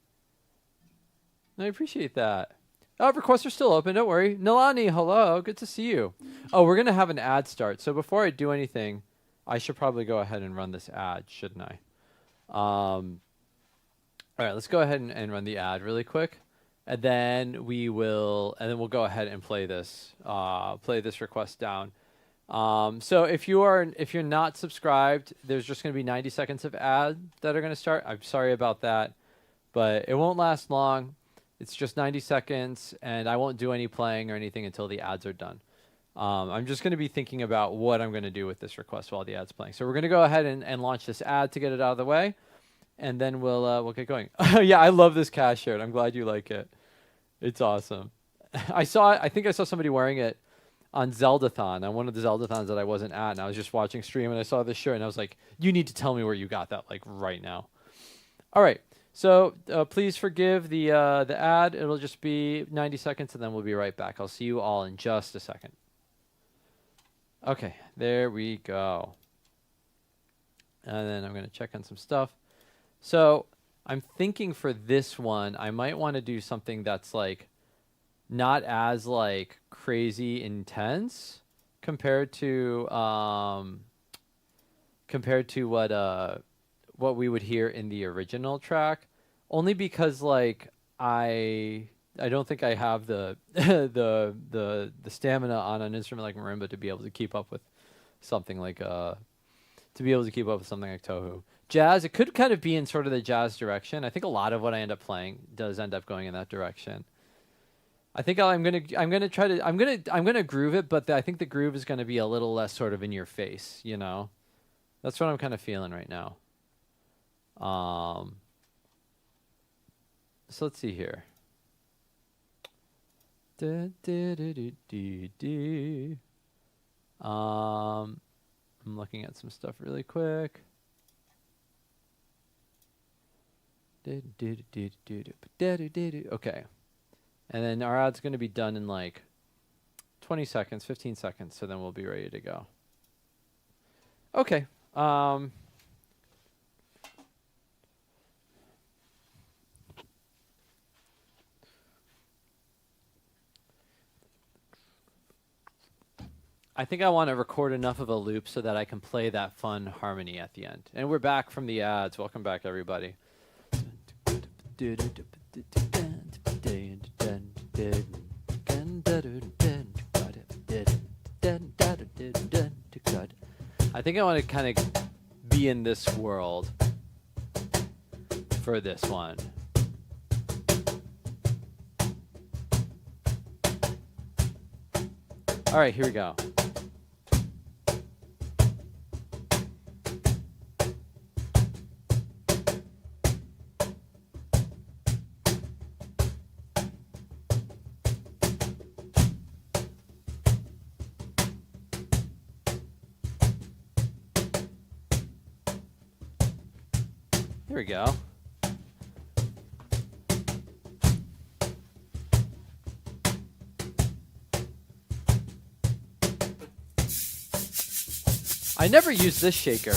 I appreciate that. Requests are still open. Don't worry. Nilani, hello. Good to see you. Oh, we're going to have an ad start. So before I do anything, I should probably go ahead and run this ad, shouldn't I? All right, let's go ahead and run the ad really quick. And then we'll go ahead and play this request down. So if you're not subscribed, there's just going to be 90 seconds of ad that are going to start. I'm sorry about that, but it won't last long. It's just 90 seconds, and I won't do any playing or anything until the ads are done. I'm just going to be thinking about what I'm going to do with this request while the ad's playing. So we're going to go ahead and launch this ad to get it out of the way, and then we'll get going. Yeah, I love this cast shirt. I'm glad you like it. It's awesome. I think I saw somebody wearing it on Zeldathon, on one of the Zeldathons that I wasn't at, and I was just watching stream, and I saw this shirt, and I was like, you need to tell me where you got that, like, right now. All right, so please forgive the ad. It'll just be 90 seconds, and then we'll be right back. I'll see you all in just a second. Okay, there we go. And then I'm going to check on some stuff. So I'm thinking for this one, I might want to do something that's, like, not as like crazy intense compared to what we would hear in the original track, only because like I I don't think I have the the stamina on an instrument like marimba to be able to keep up with something like Tohu. Jazz, it could kind of be in sort of the jazz direction. I think a lot of what I end up playing does end up going in that direction. I think I'm gonna groove it, but I think the groove is gonna be a little less sort of in your face, you know. That's what I'm kind of feeling right now. So let's see here. I'm looking at some stuff really quick. Okay. And then our ad's going to be done in like 20 seconds, 15 seconds, so then we'll be ready to go. Okay. I think I want to record enough of a loop so that I can play that fun harmony at the end. And we're back from the ads. Welcome back, everybody. I think I want to kind of be in this world for this one. All right, here we go. Here we go. I never use this shaker.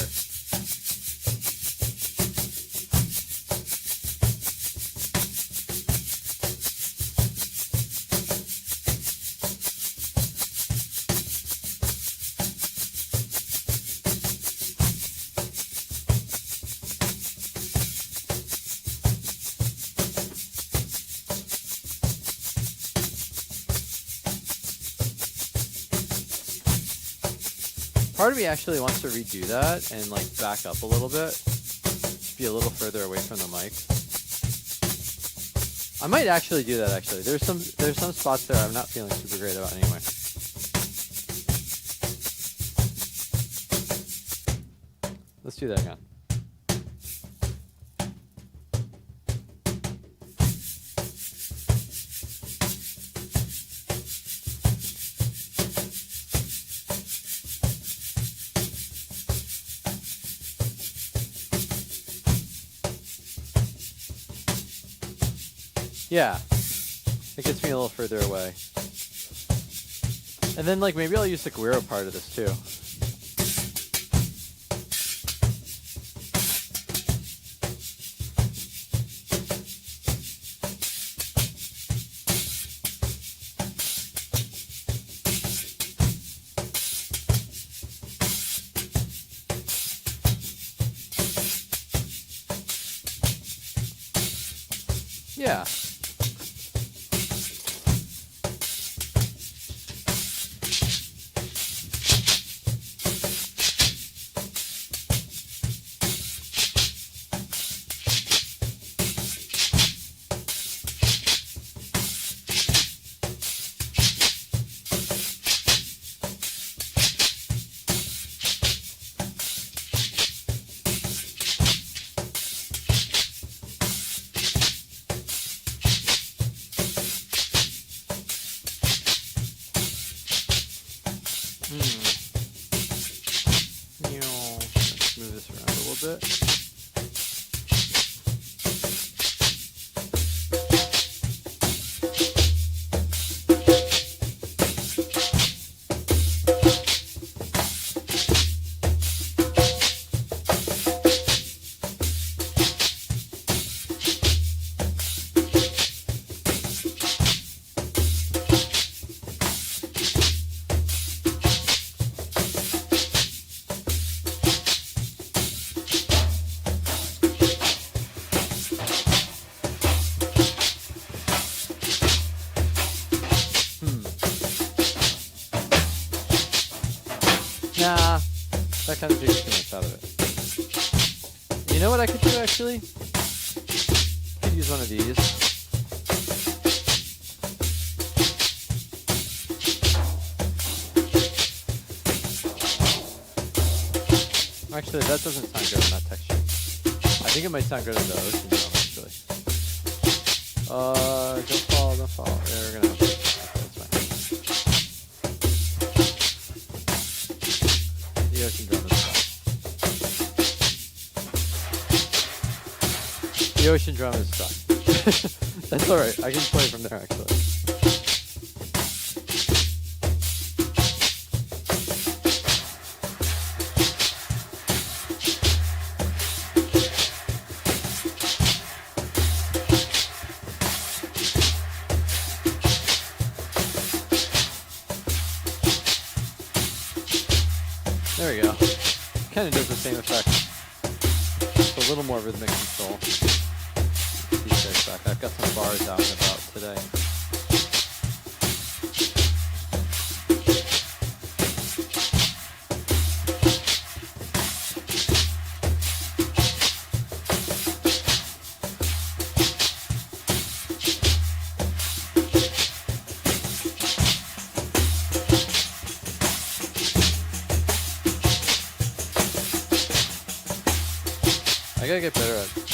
Part of me actually wants to redo that and like back up a little bit. Just be a little further away from the mic. I might actually do that actually. There's some spots there I'm not feeling super great about anyway. Let's do that again. Yeah, it gets me a little further away. And then like maybe I'll use the guiro part of this too. Yeah. Let's move this around a little bit. Nah, that kind of takes too much out of it. You know what I could do actually? I could use one of these. Actually, that doesn't sound good on that texture. I think it might sound good on the ocean drum, actually. Don't fall, don't fall. Yeah, we're gonna have to. That's fine. The ocean drum is stuck. The ocean drum is stuck. That's alright, I can play from there, actually. There we go. Kind of does the same effect. It's a little more rhythmic control. These guys back. I've got some bars out and about today. I gotta get better at this.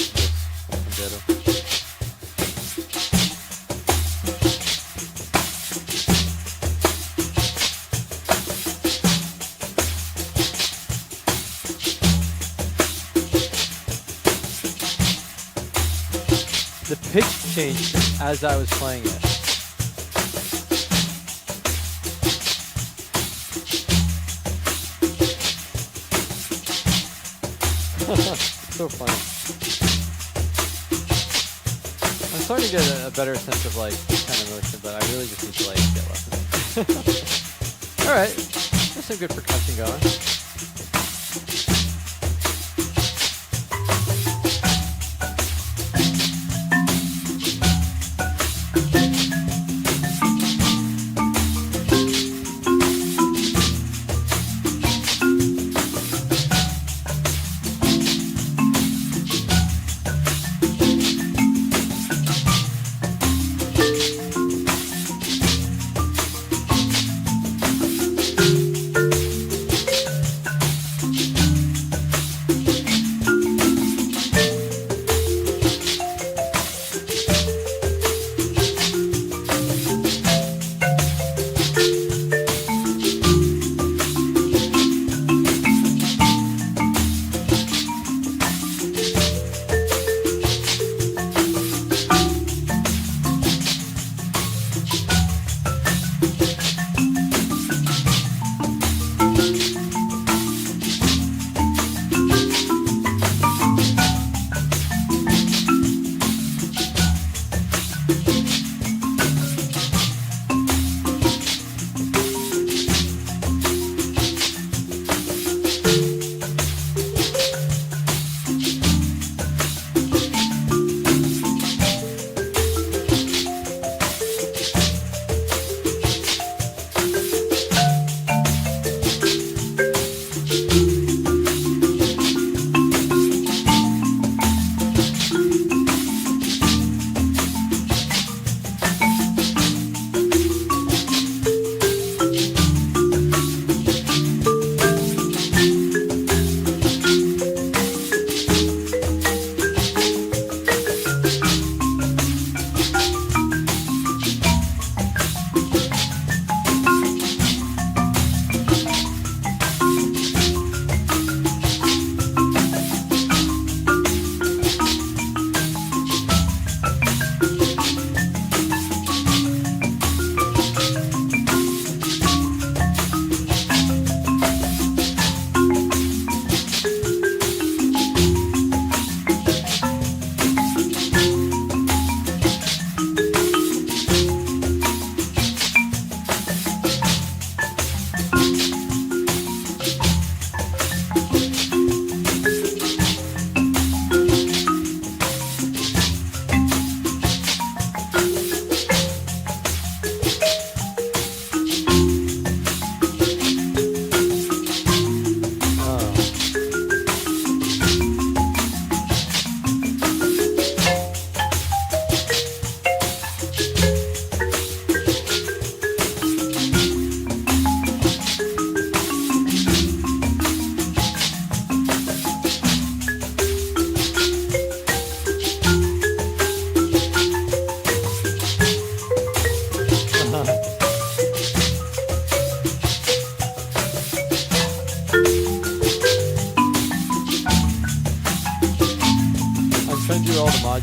The pitch changed as I was playing it. So funny. I'm starting to get a better sense of like this kind of motion, but I really just need to like get lessons. Alright, there's some good percussion going.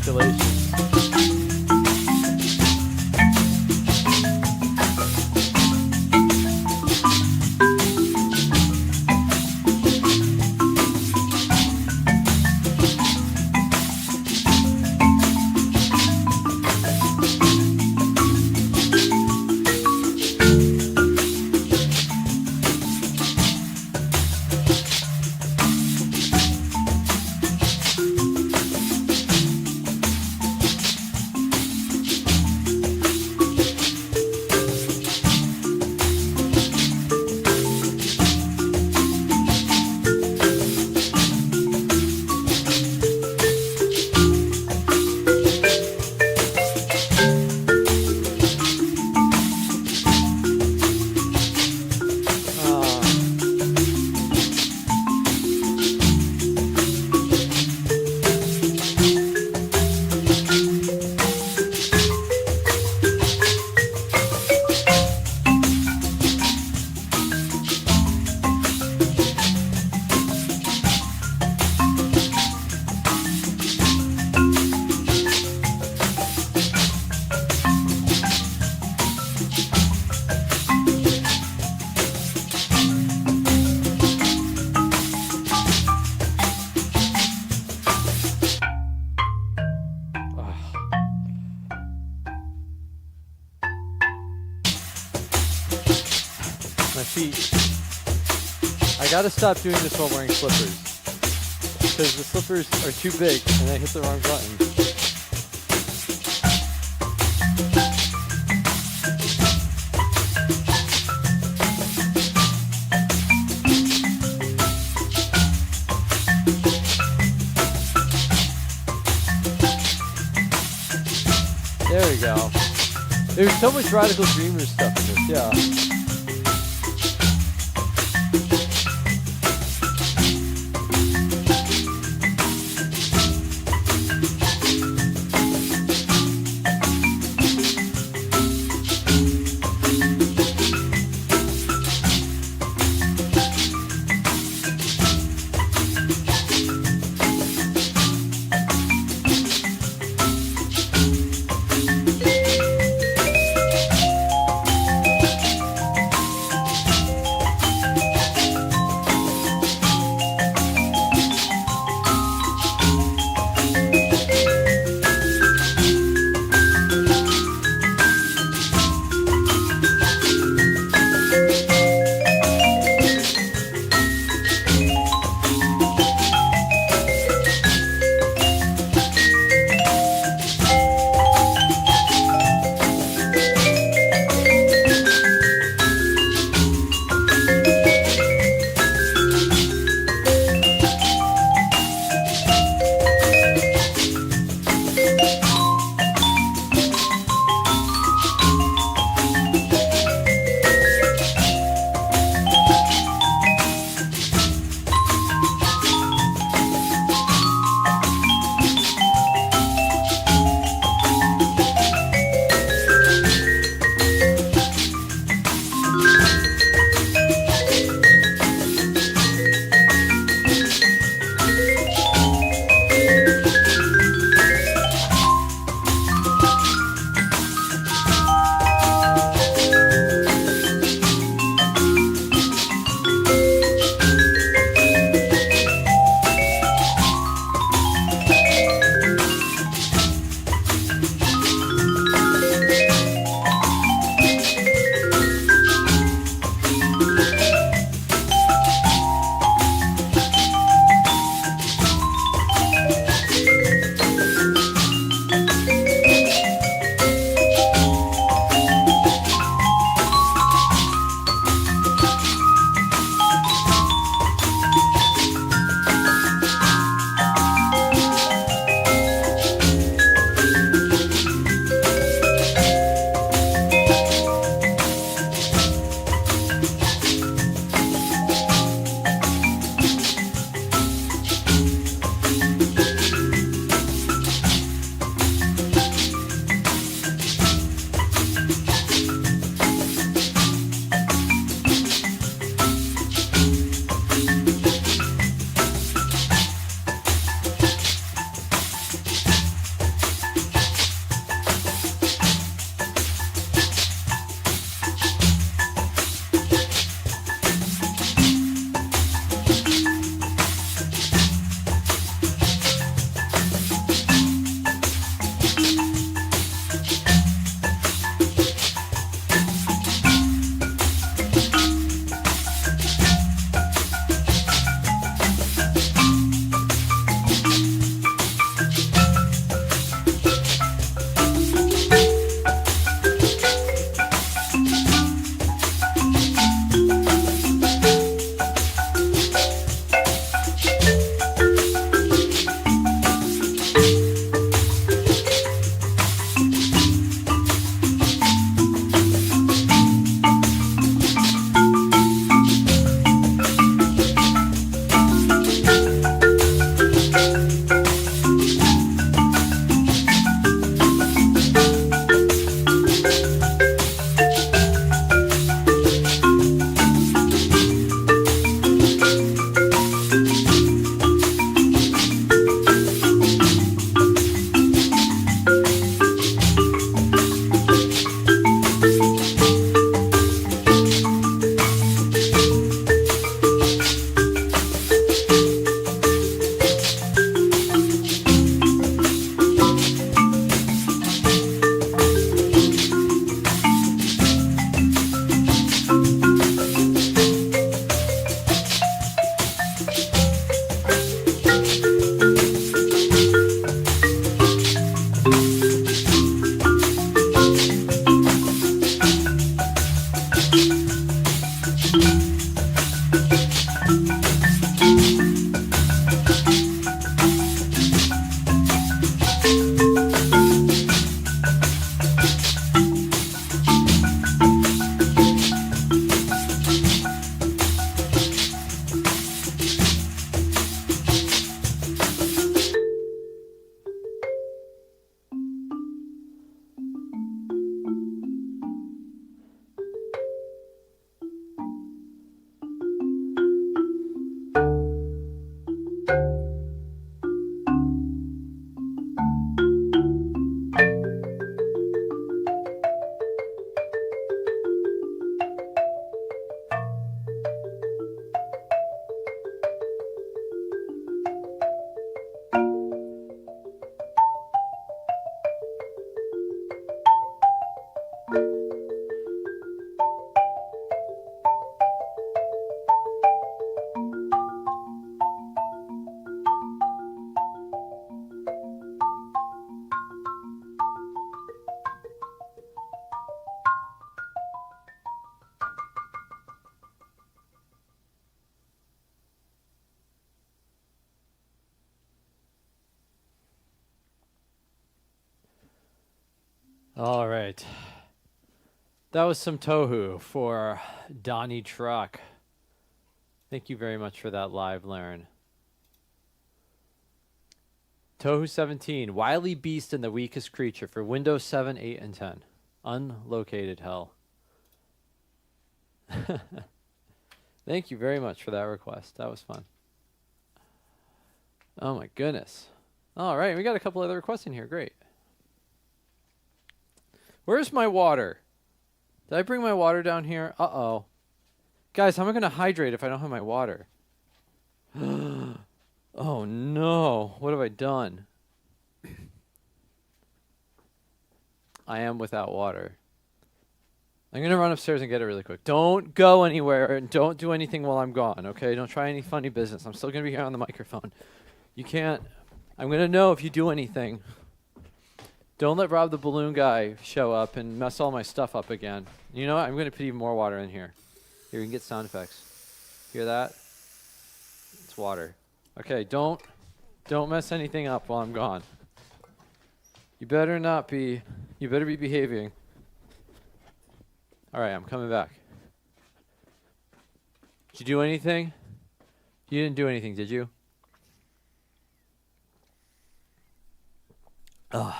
Congratulations. My feet. I gotta stop doing this while wearing slippers. Because the slippers are too big and I hit the wrong button. There we go. There's so much Radical Dreamers stuff in this, yeah. All right. That was some tohu for Donnie Truck. Thank you very much for that live learn. Tohu 17, Wily Beast and the Weakest Creature for Windows 7, 8, and 10. Unlocated hell. Thank you very much for that request. That was fun. Oh my goodness. All right, we got a couple other requests in here. Great. Where's my water? Did I bring my water down here? Uh-oh. Guys, how am I going to hydrate if I don't have my water? Oh no. What have I done? I am without water. I'm going to run upstairs and get it really quick. Don't go anywhere and don't do anything while I'm gone, okay? Don't try any funny business. I'm still going to be here on the microphone. You can't. I'm going to know if you do anything. Don't let Rob the Balloon Guy show up and mess all my stuff up again. You know what? I'm going to put even more water in here. Here, you can get sound effects. Hear that? It's water. Okay, don't mess anything up while I'm gone. You better not be. You better be behaving. All right, I'm coming back. Did you do anything? You didn't do anything, did you? Ugh.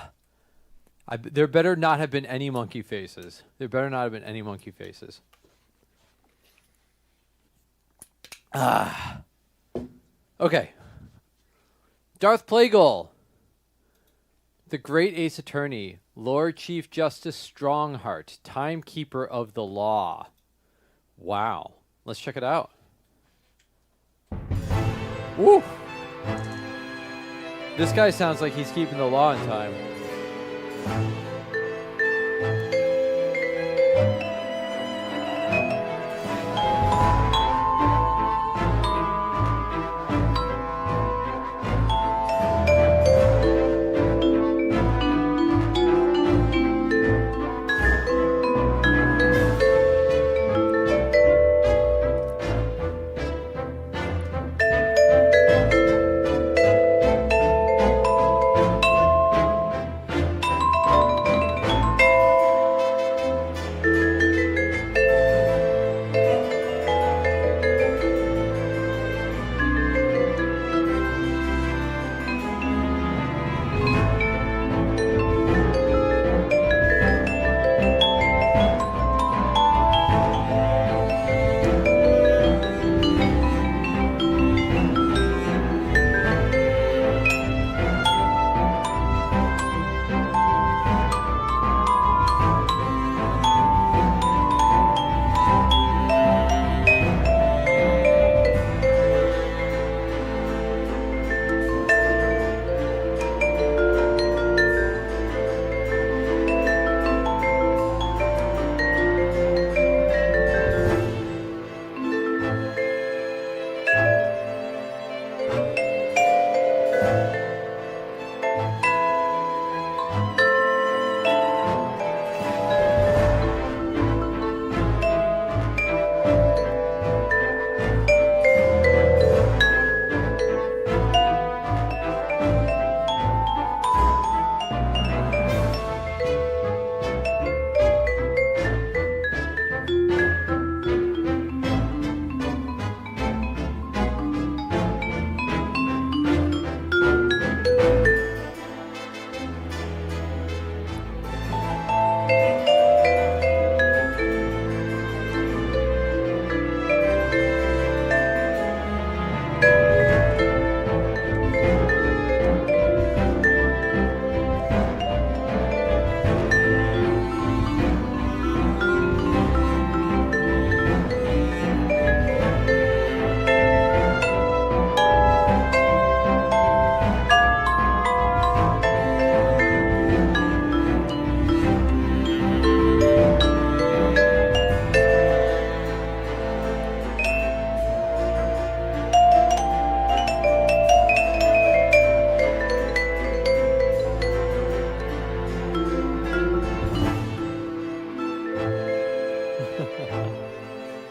There better not have been any monkey faces. There better not have been any monkey faces. Okay. Darth Plagueis. The Great Ace Attorney. Lord Chief Justice Strongheart. Timekeeper of the Law. Wow. Let's check it out. Woo! This guy sounds like he's keeping the law in time.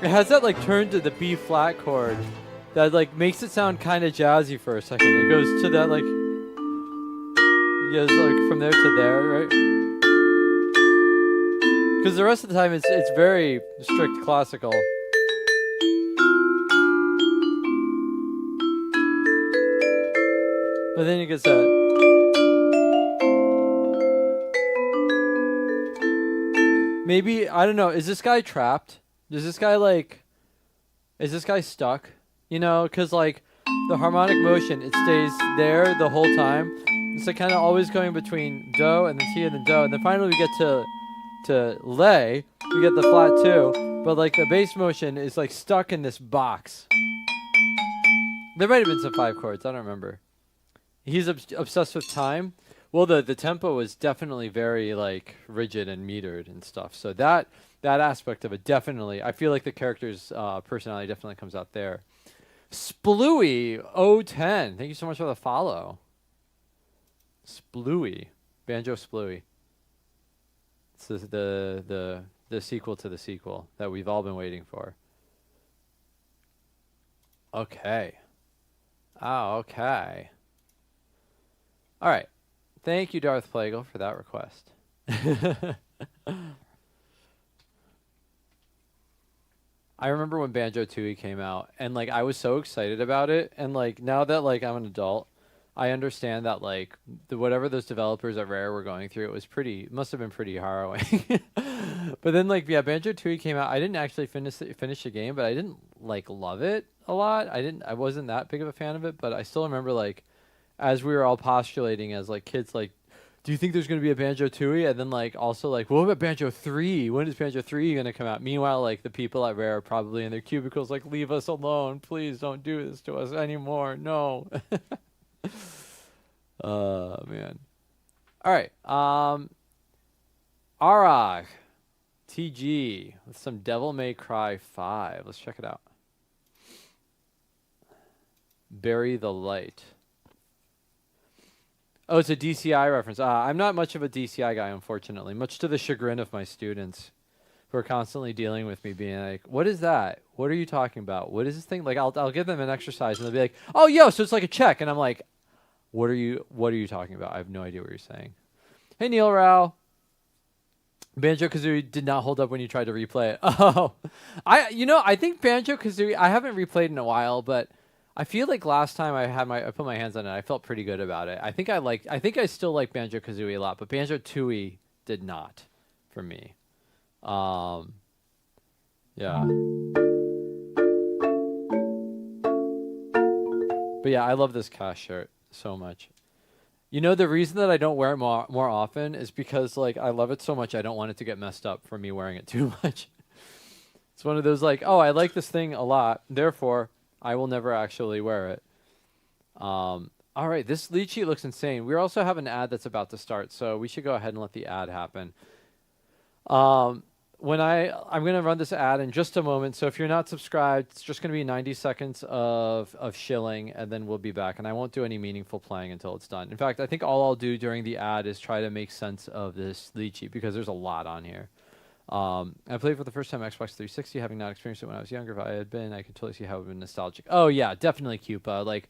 It has that like turn to the B flat chord that like makes it sound kind of jazzy for a second. It goes to that like, it goes like from there to there, right? Because the rest of the time it's very strict classical. But then it gets that. Maybe, I don't know, is this guy trapped? Is this guy stuck? You know, because like the harmonic motion, it stays there the whole time. It's like kind of always going between do and then ti and then do, and then finally we get to lay, we get the flat 2, but like the bass motion is like stuck in this box. There might have been some 5 chords, I don't remember. He's obsessed with time. Well, the tempo is definitely very like rigid and metered and stuff. So that aspect of it definitely, I feel like the character's personality definitely comes out there. Splooey 010, thank you so much for the follow. Splooey, Banjo Splooey. It's the sequel to the sequel that we've all been waiting for. Okay. Oh, okay. All right. Thank you, Darth Plagle, for that request. I remember when Banjo-Tooie came out, and like I was so excited about it, and like now that like I'm an adult, I understand that like whatever those developers at Rare were going through, it must have been pretty harrowing. But then like Banjo-Tooie came out. I didn't actually finish the game, but I didn't like love it a lot. I wasn't that big of a fan of it, but I still remember like as we were all postulating as like kids, like, do you think there's going to be a Banjo-Tooie? And then like also like, what about Banjo 3? When is Banjo 3 going to come out? Meanwhile, like the people at Rare are probably in their cubicles like, leave us alone. Please don't do this to us anymore. No. Man. All right. Arag TG with some Devil May Cry 5. Let's check it out. Bury the Light. Oh, it's a DCI reference. I'm not much of a DCI guy, unfortunately, much to the chagrin of my students who are constantly dealing with me being like, what is that? What are you talking about? What is this thing? Like, I'll give them an exercise and they'll be like, oh, yo, so it's like a check. And I'm like, what are you talking about? I have no idea what you're saying. Hey, Neil Rao. Banjo-Kazooie did not hold up when you tried to replay it. Oh, I think Banjo-Kazooie, I haven't replayed in a while, but I feel like last time I put my hands on it, I felt pretty good about it. I think I still like Banjo-Kazooie a lot, but Banjo-Tooie did not for me. Yeah. But yeah, I love this cast shirt so much. You know, the reason that I don't wear it more often is because like I love it so much I don't want it to get messed up from me wearing it too much. It's one of those like, oh, I like this thing a lot, therefore I will never actually wear it. All right, this lead sheet looks insane. We also have an ad that's about to start, so we should go ahead and let the ad happen. I'm going to run this ad in just a moment, so if you're not subscribed, it's just going to be 90 seconds of shilling, and then we'll be back. And I won't do any meaningful playing until it's done. In fact, I think all I'll do during the ad is try to make sense of this lead sheet, because there's a lot on here. I played for the first time Xbox 360, having not experienced it when I was younger. If I had been, I could totally see how it would be nostalgic. Oh yeah, definitely Cupa. Like,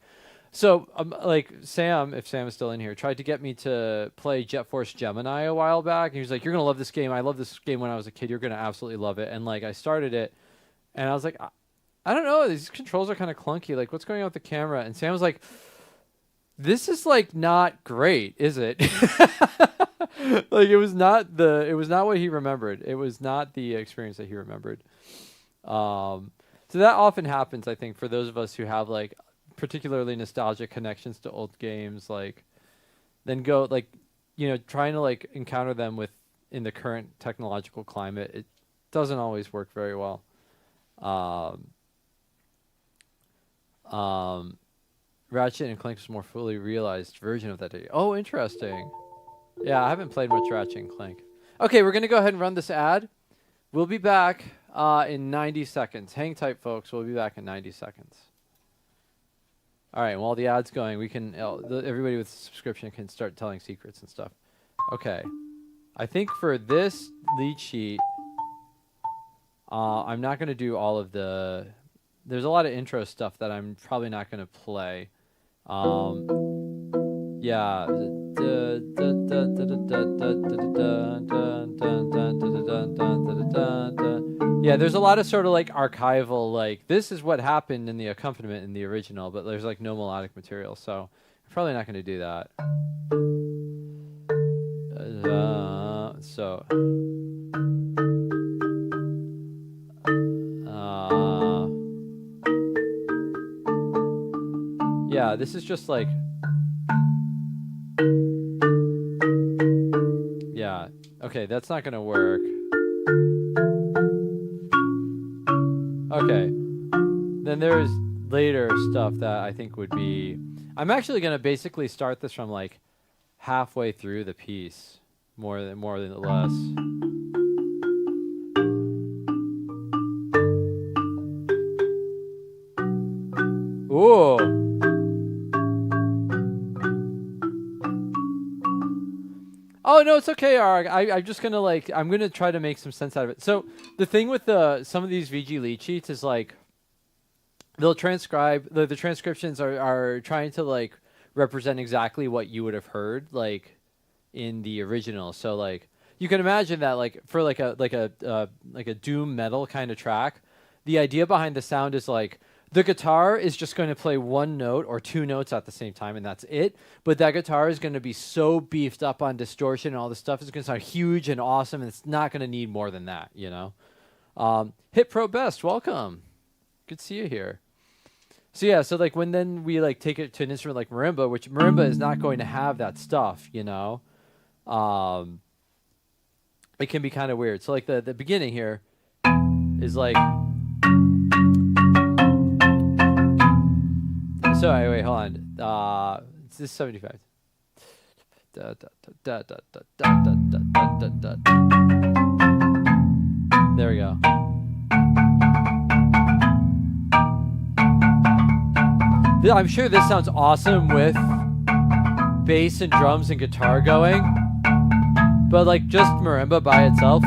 so like Sam, if Sam is still in here, tried to get me to play Jet Force Gemini a while back. And he was like, "You're gonna love this game. I love this game when I was a kid. You're gonna absolutely love it." And like, I started it, and I was like, I don't know. These controls are kind of clunky. Like, what's going on with the camera? And Sam was like, "This is like not great, is it?" Like it was not what he remembered. It was not the experience that he remembered. So that often happens, I think, for those of us who have like particularly nostalgic connections to old games, like then go like, trying to like encounter them in the current technological climate. It doesn't always work very well. Ratchet and Clank was a more fully realized version of that day. Oh, interesting. Yeah, I haven't played much Ratchet and Clank. Okay, we're going to go ahead and run this ad. We'll be back in 90 seconds. Hang tight, folks. We'll be back in 90 seconds. All right, while the ad's going, we can everybody with a subscription can start telling secrets and stuff. Okay. I think for this lead sheet, I'm not going to do all of the... There's a lot of intro stuff that I'm probably not going to play. Yeah... Yeah, there's a lot of sort of like archival, like this is what happened in the accompaniment in the original, but there's like no melodic material, so I'm probably not going to do that. Yeah, this is just like, yeah, okay, that's not gonna work. Okay, then there's later stuff that I think would be, I'm actually gonna basically start this from like halfway through the piece, more than less. Ooh. Oh no, it's okay, Arg. I'm just gonna like, I'm gonna try to make some sense out of it. So the thing with some of these VG lead sheets is like, they'll transcribe, the transcriptions are trying to like represent exactly what you would have heard like in the original. So like you can imagine that like for like a doom metal kind of track, the idea behind the sound is like, the guitar is just going to play one note or two notes at the same time, and that's it. But that guitar is going to be so beefed up on distortion and all this stuff. It's going to sound huge and awesome, and it's not going to need more than that, you know? Hit Pro Best, welcome. Good to see you here. So yeah, so like when then we like take it to an instrument like marimba, which marimba is not going to have that stuff, you know? It can be kind of weird. So like the beginning here is like... Sorry, wait, hold on. This is 75. There we go. I'm sure this sounds awesome with bass and drums and guitar going, but like just marimba by itself,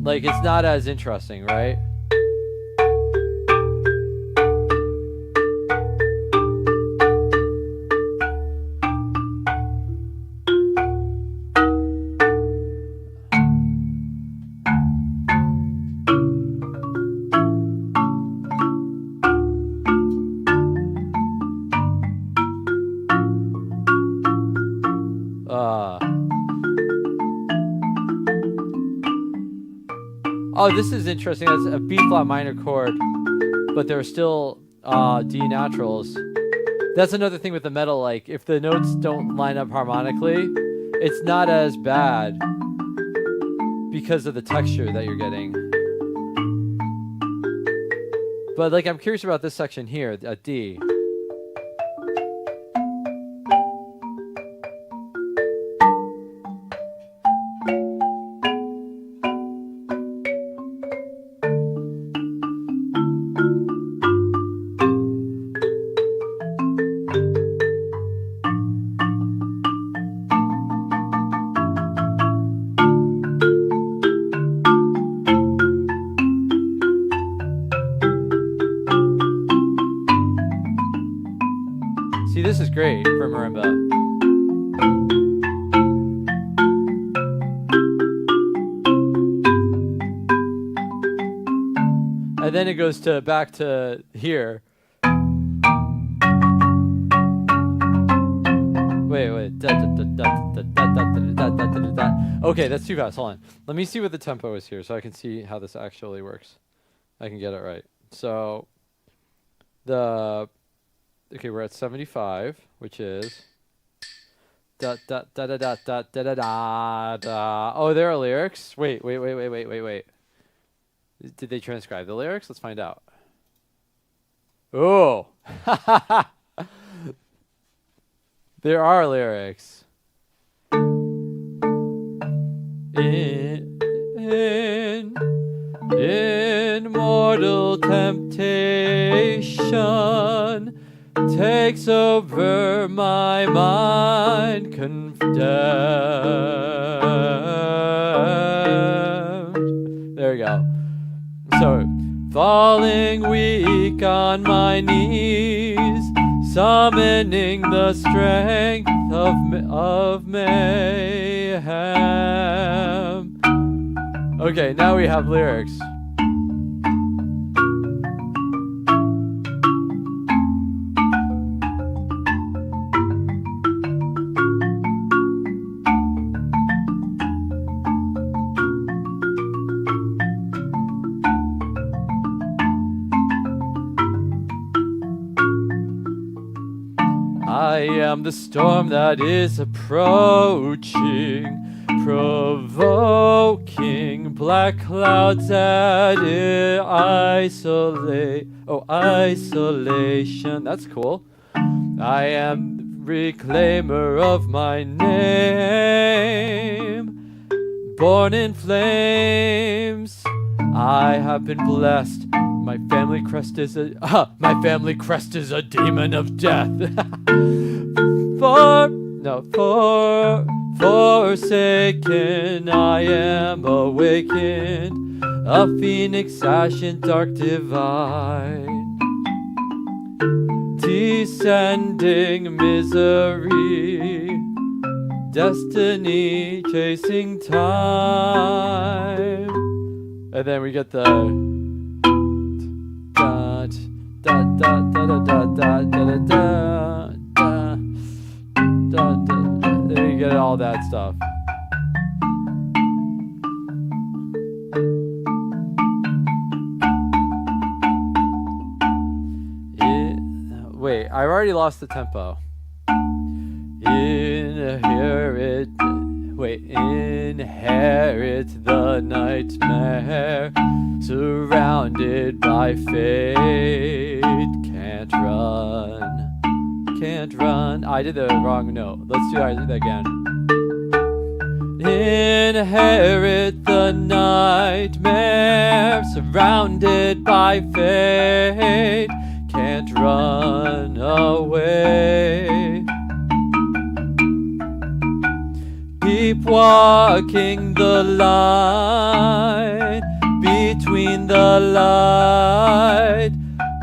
like it's not as interesting, right? Oh, this is interesting. That's a B flat minor chord, but there are still D naturals. That's another thing with the metal. Like, if the notes don't line up harmonically, it's not as bad because of the texture that you're getting. But like, I'm curious about this section here at D. See, this is great for marimba. And then it goes to back to here. Wait. Okay, that's too fast. Hold on. Let me see what the tempo is here so I can see how this actually works. I can get it right. So okay, we're at 75, which is da da da da da da da da da da. Oh, there are lyrics. Wait. Did they transcribe the lyrics? Let's find out. Oh, there are lyrics. In mortal temptation takes over my mind, condemned. There we go. So, falling weak on my knees, summoning the strength of mayhem. Okay, now we have lyrics. I am the storm that is approaching, provoking black clouds that isolation. That's cool. I am reclaimer of my name, born in flames. I have been blessed. My family crest is a demon of death. Forsaken, I am awakened, a phoenix ash in dark divine, descending misery, destiny chasing time. And then we get the da da da da da da da da da da. Then you get all that stuff. Wait, I already lost the tempo. Inherit the nightmare, surrounded by fate. Can't run. I did the wrong note. Let's do that again. Inherit the nightmare, surrounded by fate. Can't run away. Keep walking the line between the light.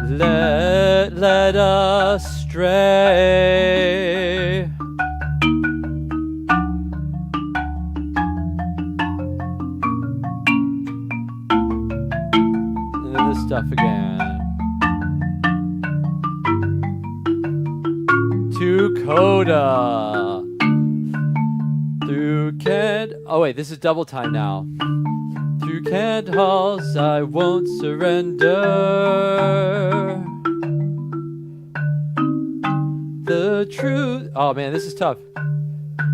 Let us stray. And then this stuff again. To Coda. Oh wait, this is double time now. Through canned halls I won't surrender. The truth. Oh man, this is tough.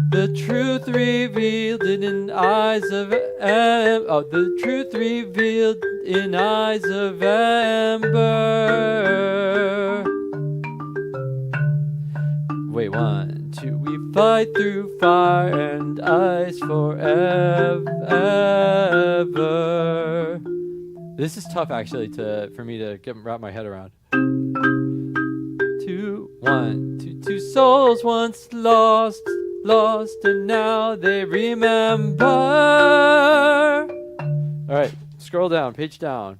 The truth revealed in eyes of the truth revealed in eyes of amber. Wait, 1, 2. We fight through fire and ice forever. This is tough actually for me to wrap my head around. 2, 1, 2, 2 souls once lost, and now they remember. All right, scroll down, page down.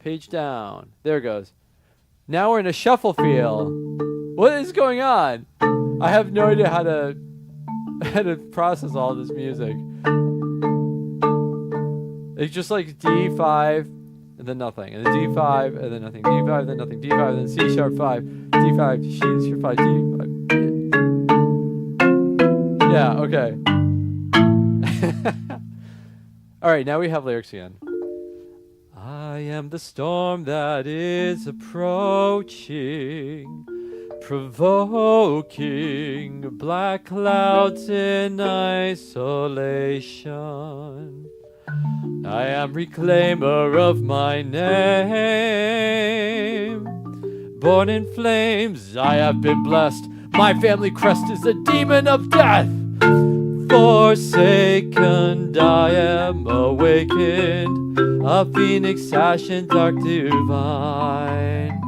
There it goes. Now we're in a shuffle feel. What is going on? I have no idea how to process all this music. It's just like D5 and then nothing, and then D5 and then nothing, D5 then nothing, D5 then C sharp 5, D5, C sharp 5, D5. Yeah, okay. All right, now we have lyrics again. I am the storm that is approaching, provoking black clouds in isolation. I am reclaimer of my name. Born in flames, I have been blessed. My family crest is a demon of death. Forsaken, I am awakened. A phoenix ash in dark divine.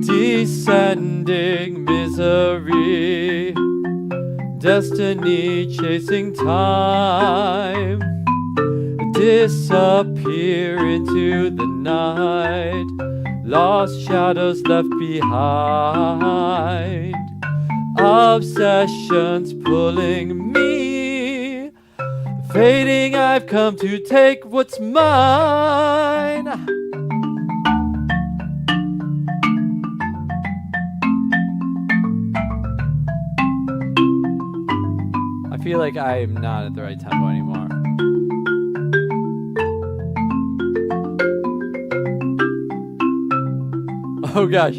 Descending misery, destiny chasing time. Disappear into the night. lost shadows left behind, obsessions pulling me, fading. I've come to take what's mine. I feel like I'm not at the right tempo anymore. Oh gosh,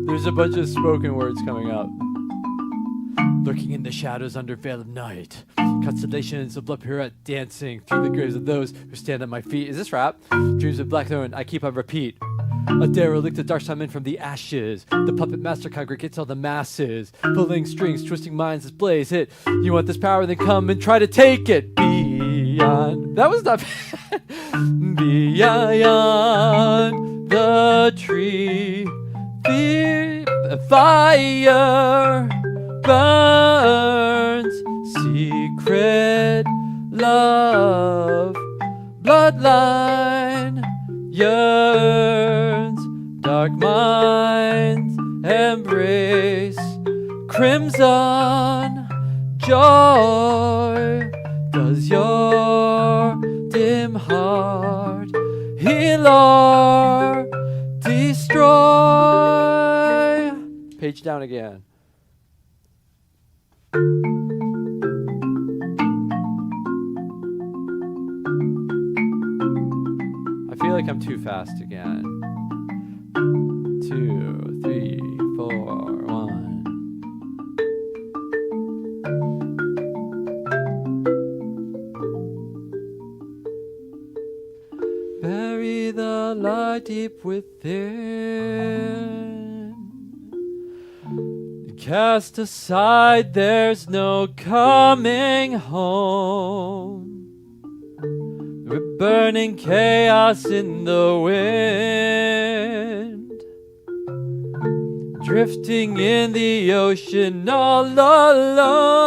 there's a bunch of spoken words coming up. Lurking in the shadows under veil of night, constellations of blood pirouette dancing through the graves of those who stand at my feet. Is this rap? Dreams of blackthorn, I keep on repeat. A derelict of dark shaman from the ashes. The puppet master congregates all the masses, pulling strings, twisting minds as blaze hit. You want this power, then come and try to take it. Beyond. That was not bad. Beyond the tree, fire burns. Secret love, bloodline yearns. Dark minds embrace crimson joy. Does your dim heart heal or destroy? Page down again. I feel like I'm too fast again. 2, 3, 4, 1. Bury the light deep within. Cast aside, there's no coming home. We're burning chaos in the wind, drifting in the ocean all alone.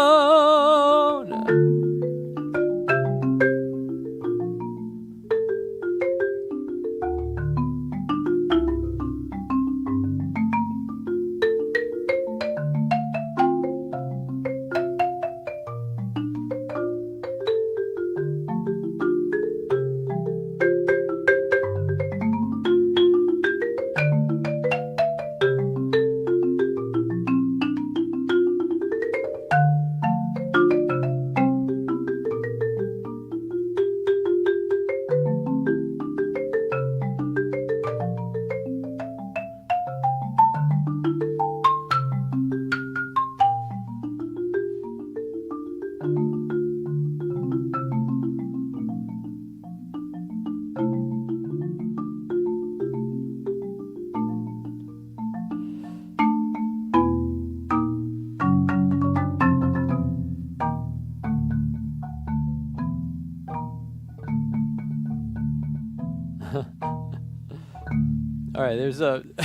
All right, there's an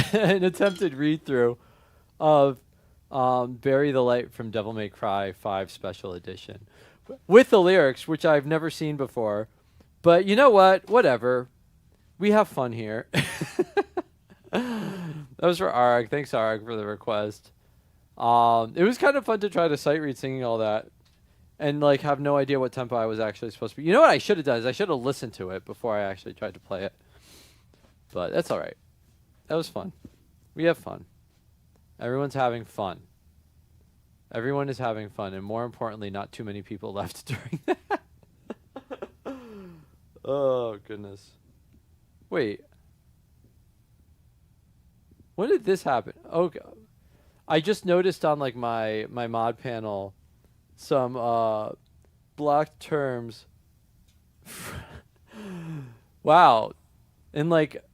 attempted read-through of Bury the Light from Devil May Cry 5 Special Edition with the lyrics, which I've never seen before. But you know what? Whatever. We have fun here. That was for Arg. Thanks, Arg, for the request. It was kind of fun to try to sight read singing all that and like have no idea what tempo I was actually supposed to be. You know what I should have done is I should have listened to it before I actually tried to play it. But that's all right. That was fun. We have fun. Everyone's having fun. Everyone is having fun, and more importantly, not too many people left during that. Oh, goodness. Wait. When did this happen? Oh, I just noticed on like my mod panel some blocked terms. Wow. In like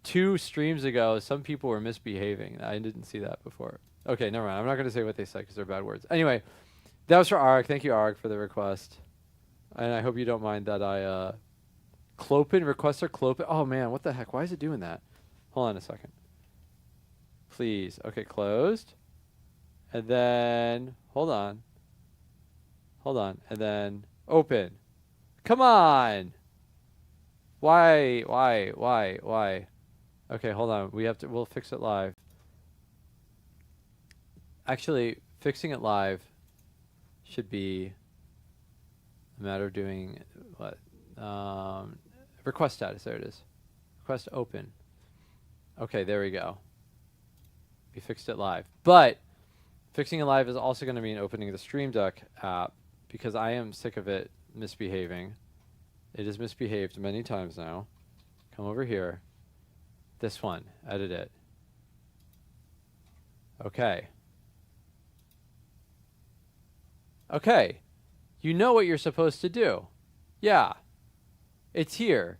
2 streams ago, some people were misbehaving. I didn't see that before. Okay, never mind. I'm not going to say what they said because they're bad words. Anyway, that was for Arg. Thank you, Arg, for the request. And I hope you don't mind that I... Clopin, requester Clopin. Oh, man, what the heck? Why is it doing that? Hold on a second. Please. Okay, closed. And then... Hold on. Hold on. And then open. Come on! Why? Okay, hold on. We'll fix it live. Actually, fixing it live should be a matter of doing what? Request status. There it is. Request open. Okay, there we go. We fixed it live. But fixing it live is also going to mean opening the Stream Deck app because I am sick of it misbehaving. It has misbehaved many times now. Come over here. This one. Edit it. Okay. Okay. You know what you're supposed to do. Yeah. It's here.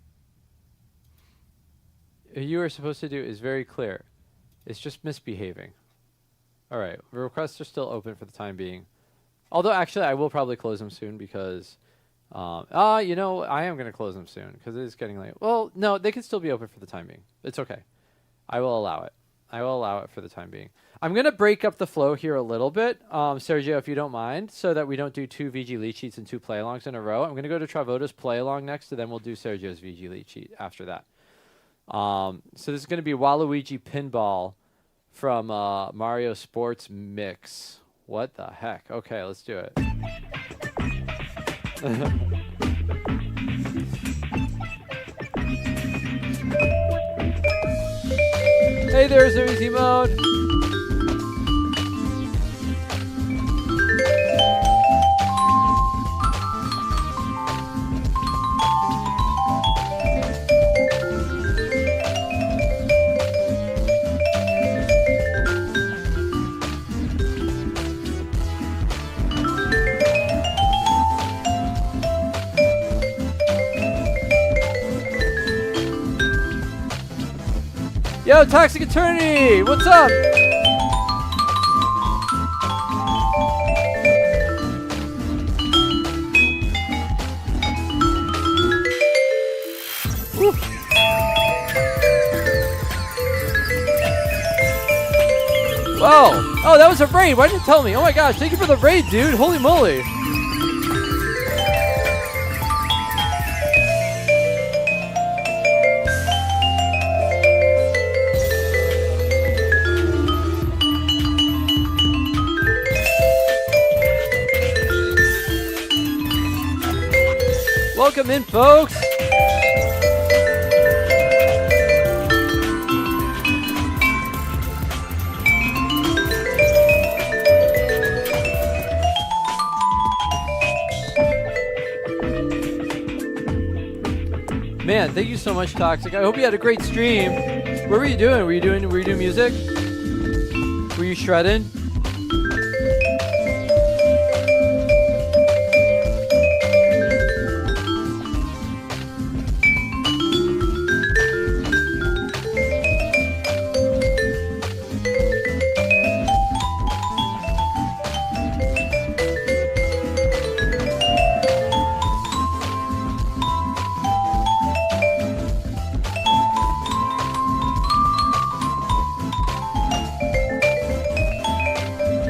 What you are supposed to do is very clear. It's just misbehaving. All right. Requests are still open for the time being. Although, actually, I will probably close them soon because... you know, I am going to close them soon because it is getting late. Well, no, they can still be open for the time being. It's okay. I will allow it. I will allow it for the time being. I'm going to break up the flow here a little bit, Sergio, if you don't mind, so that we don't do 2 VG lead sheets and 2 play-alongs in a row. I'm going to go to Travota's play-along next, and then we'll do Sergio's VG lead sheet after that. So this is going to be Waluigi Pinball from Mario Sports Mix. What the heck? Okay, let's do it. Hey there, Easy Mode. Yo, Toxic Eternity, what's up? Woo. Whoa! Oh, that was a raid. Why didn't you tell me? Oh my gosh, thank you for the raid, dude. Holy moly. Welcome in, folks. Man, thank you so much, Toxic. I hope you had a great stream. What were you doing? Were you doing music? Were you shredding?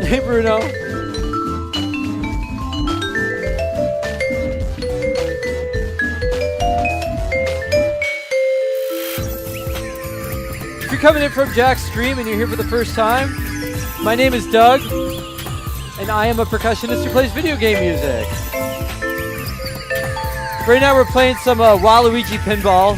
Hey, Bruno. If you're coming in from Jack's stream and you're here for the first time, my name is Doug, and I am a percussionist who plays video game music. Right now we're playing some Waluigi Pinball.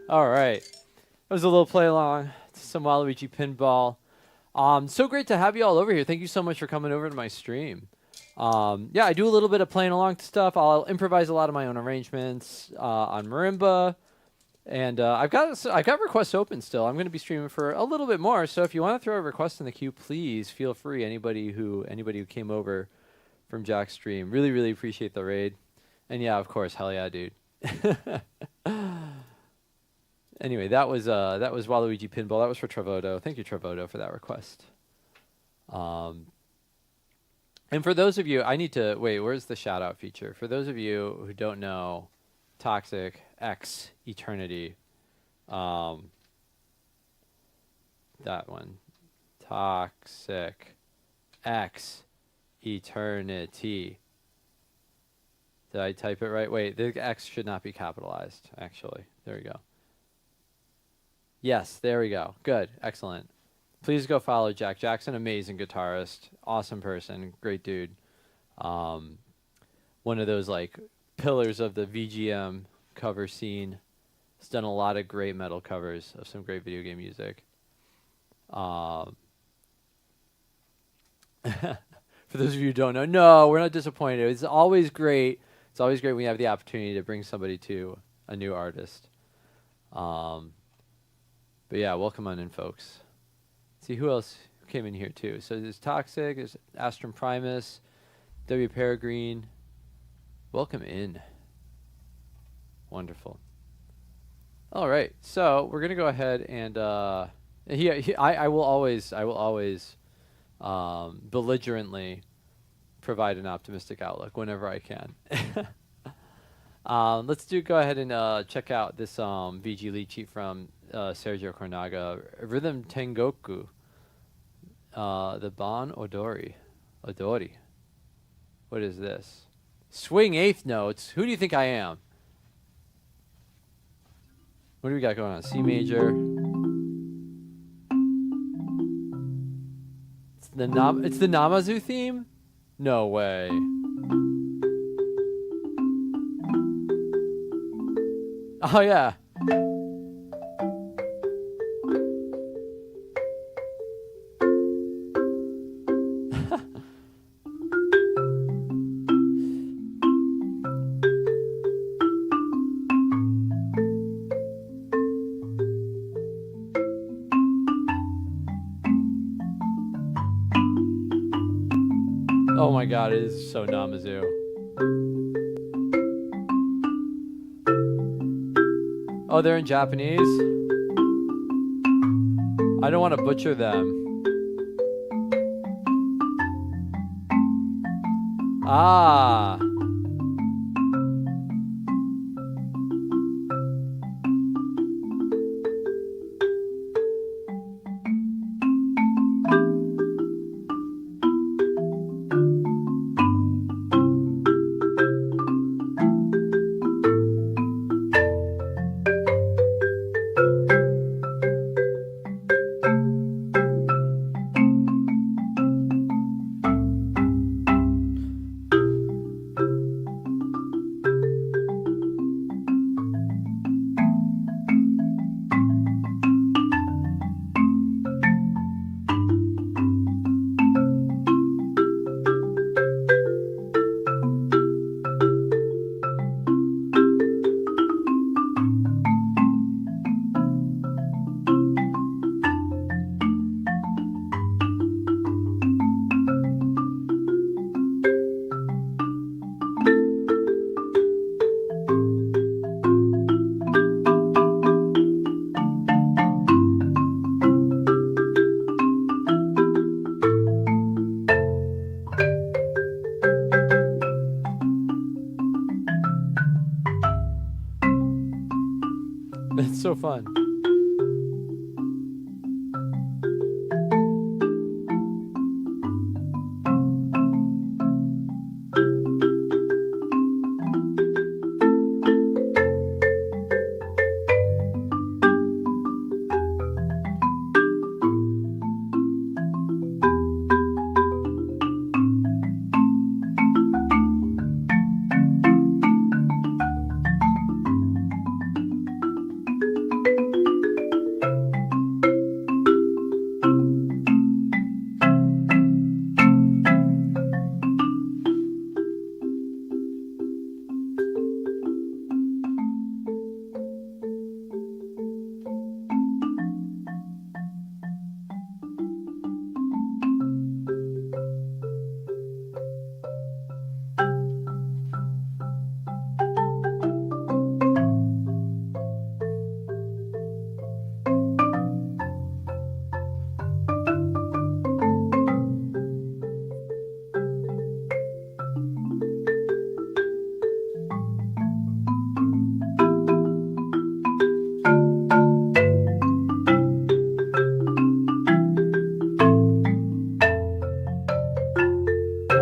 All right. That was a little play along to some Waluigi Pinball. So great to have you all over here. Thank you so much for coming over to my stream. Yeah, I do a little bit of playing along to stuff. I'll improvise a lot of my own arrangements on Marimba. And I've got requests open still. I'm going to be streaming for a little bit more. So if you want to throw a request in the queue, please feel free. Anybody who came over from Jack's stream, really appreciate the raid. And yeah, of course, hell yeah, dude. Anyway, that was Waluigi Pinball. That was for Trevoto. Thank you, Trevoto, for that request. And for those of you, I need to wait. Where's the shout out feature? For those of you who don't know, Toxic X Eternity, that one, Toxic X Eternity. Did I type it right? Wait, the X should not be capitalized. Actually, there we go. Yes, there we go. Good, excellent. Please go follow Jack. Jack's an amazing guitarist, awesome person, great dude. One of those like pillars of the VGM cover scene. He's done a lot of great metal covers of some great video game music. For those of you who don't know, no, we're not disappointed. It's always great. It's always great when you have the opportunity to bring somebody to a new artist. But yeah, welcome on in, folks. See who else came in here too. So there's Toxic, there's Astrum Primus, W. Peregrine. Welcome in. Wonderful. All right, so we're gonna go ahead and I will always belligerently provide an optimistic outlook whenever I can. Let's go ahead and check out this VG lead sheet from Sergio Cornaga, Rhythm Tengoku, the Bon Odori. What is this? Swing eighth notes. Who do you think I am? What do we got going on? C major. It's the Namazu theme? No way. Oh yeah. Oh my god, it is so Namazu. Oh, they're in Japanese? I don't want to butcher them. Ah. It's so fun.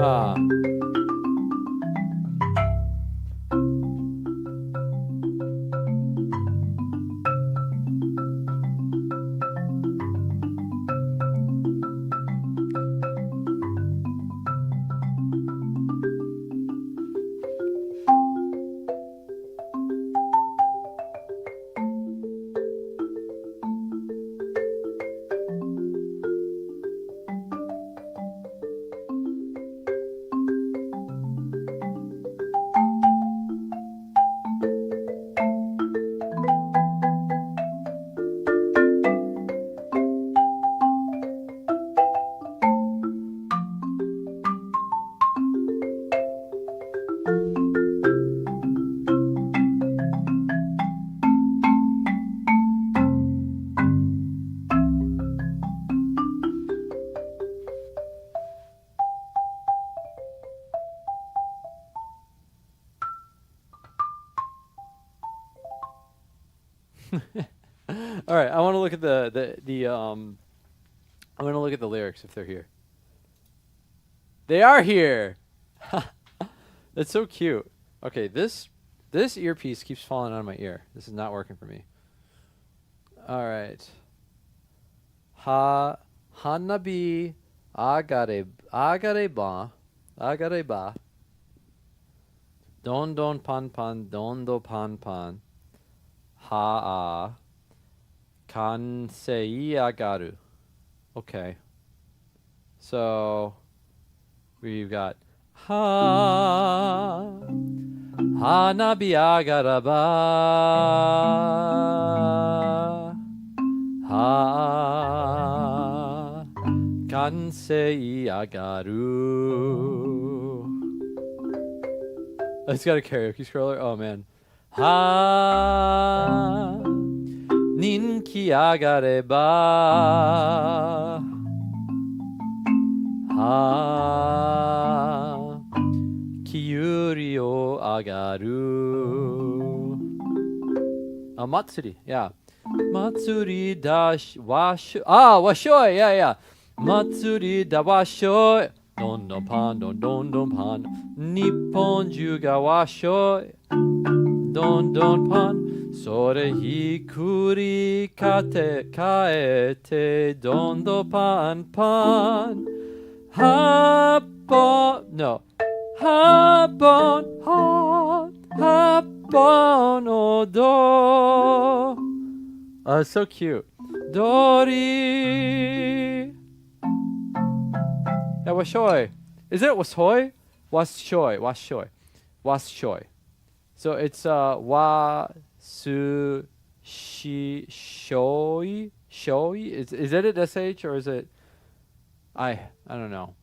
Ha. All right, I want to look at I want to look at the lyrics if they're here. They are here. That's so cute. Okay, this earpiece keeps falling out of my ear. This is not working for me. All right. Hanabi agareba don don pan pan don do pan pan ha kansei agaru. Okay. So we've got hanabi agaraba kansei agaru. It's got a karaoke scroller. Oh man. Ninki agareba kiyuri o agaru. Matsuri, yeah. Matsuri da washoi, yeah. Matsuri da washoi. Don don pan, don don don pan. Nippon ju ga washoi. Don don pan. Sore hikuri kaete don do pan pan. Happon odo. So cute. Dori. Yeah, washoi. Is it washoi? Washoi. So it's wasu shoi. Is it a SH or is it? I don't know.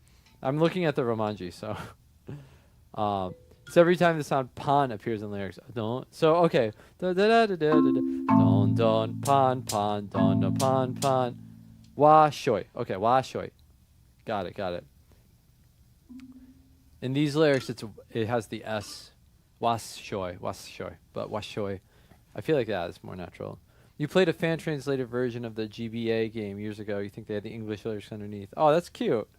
I'm looking at the Romanji, so it's every time the sound pan appears in lyrics. Don't. So okay. Don don pan pan don don pan pan. Wa shoi. Okay, wa shoi. Got it. In these lyrics, it has the S. Was shoi. But wa shoi. I feel like that is more natural. You played a fan translated version of the GBA game years ago. You think they had the English lyrics underneath? Oh, that's cute.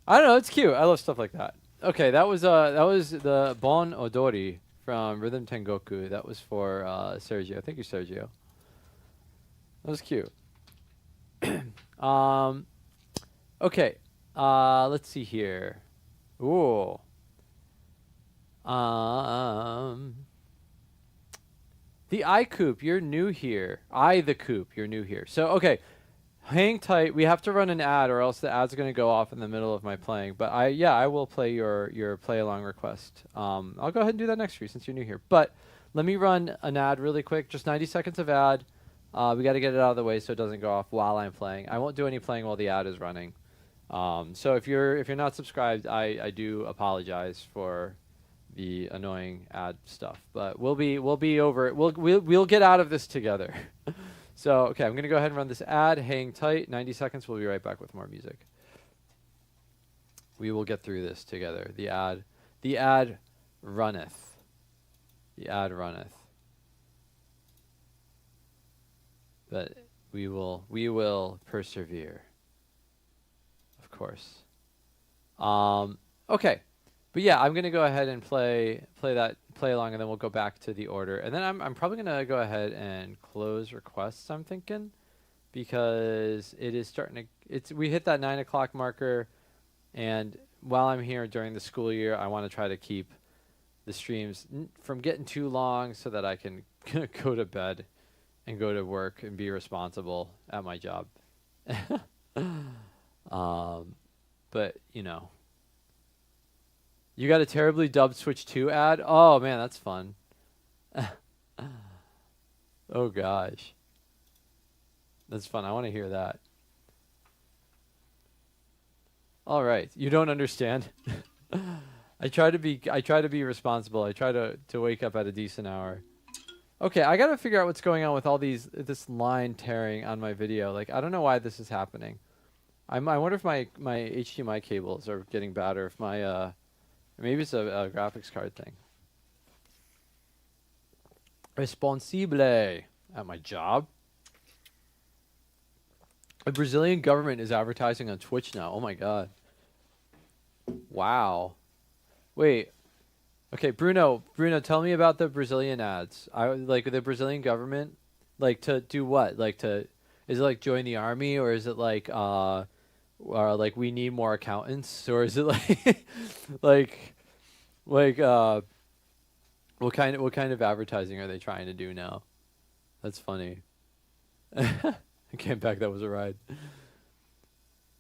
I don't know. It's cute. I love stuff like that. Okay, that was the Bon Odori from Rhythm Tengoku. That was for Sergio. Thank you, Sergio. That was cute. Okay. Let's see here. Ooh. The iCoop, you're new here. The Coop, you're new here. So, okay. Hang tight. We have to run an ad or else the ad's going to go off in the middle of my playing. But I will play your play along request. I'll go ahead and do that next for you since you're new here. But let me run an ad really quick. Just 90 seconds of ad. We got to get it out of the way so it doesn't go off while I'm playing. I won't do any playing while the ad is running. So if you're not subscribed, I do apologize for the annoying ad stuff. But we'll be over it. We'll get out of this together. So, okay, I'm going to go ahead and run this ad. Hang tight. 90 seconds. We'll be right back with more music. We will get through this together. The ad runneth. The ad runneth. But we will persevere. Of course. Okay, but yeah, I'm gonna go ahead and play along, and then we'll go back to the order, and then I'm probably gonna go ahead and close requests. I'm thinking, because it is starting to we hit that 9 o'clock marker, and while I'm here during the school year, I want to try to keep the streams from getting too long so that I can go to bed and go to work and be responsible at my job. But you know, you got a terribly dubbed Switch 2 ad. Oh man, that's fun. Oh gosh, that's fun. I want to hear that. All right, you don't understand. I try to be responsible. I try to wake up at a decent hour. Okay, I gotta figure out what's going on with all this line tearing on my video. Like, I don't know why this is happening. I wonder if my HDMI cables are getting bad, or if my maybe it's a graphics card thing. Responsible at my job. The Brazilian government is advertising on Twitch now. Oh my god. Wow. Wait. Okay, Bruno, tell me about the Brazilian ads. Like the Brazilian government, like to do what? Like is it like join the army, or is it like like we need more accountants, or is it like like what kind of advertising are they trying to do now? That's funny. I came back. That was a ride.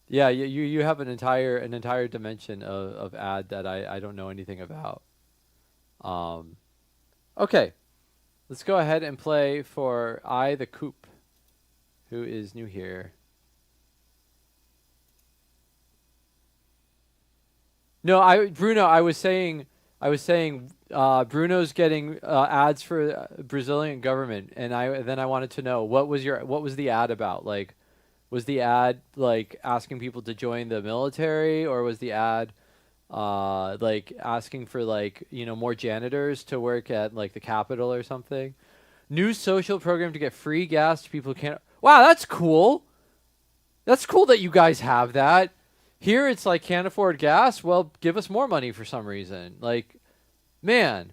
Yeah, you have an entire dimension of ad that I don't know anything about. Okay, let's go ahead and play for the Coop, who is new here. No, Bruno, I was saying Bruno's getting ads for Brazilian government, and then I wanted to know what was the ad about? Like, was the ad like asking people to join the military, or was the ad like asking for like, you know, more janitors to work at like the Capitol or something? New social program to get free gas to people who can't. Wow, that's cool. That's cool that you guys have that. Here it's like, can't afford gas? Well, give us more money for some reason. Like, man,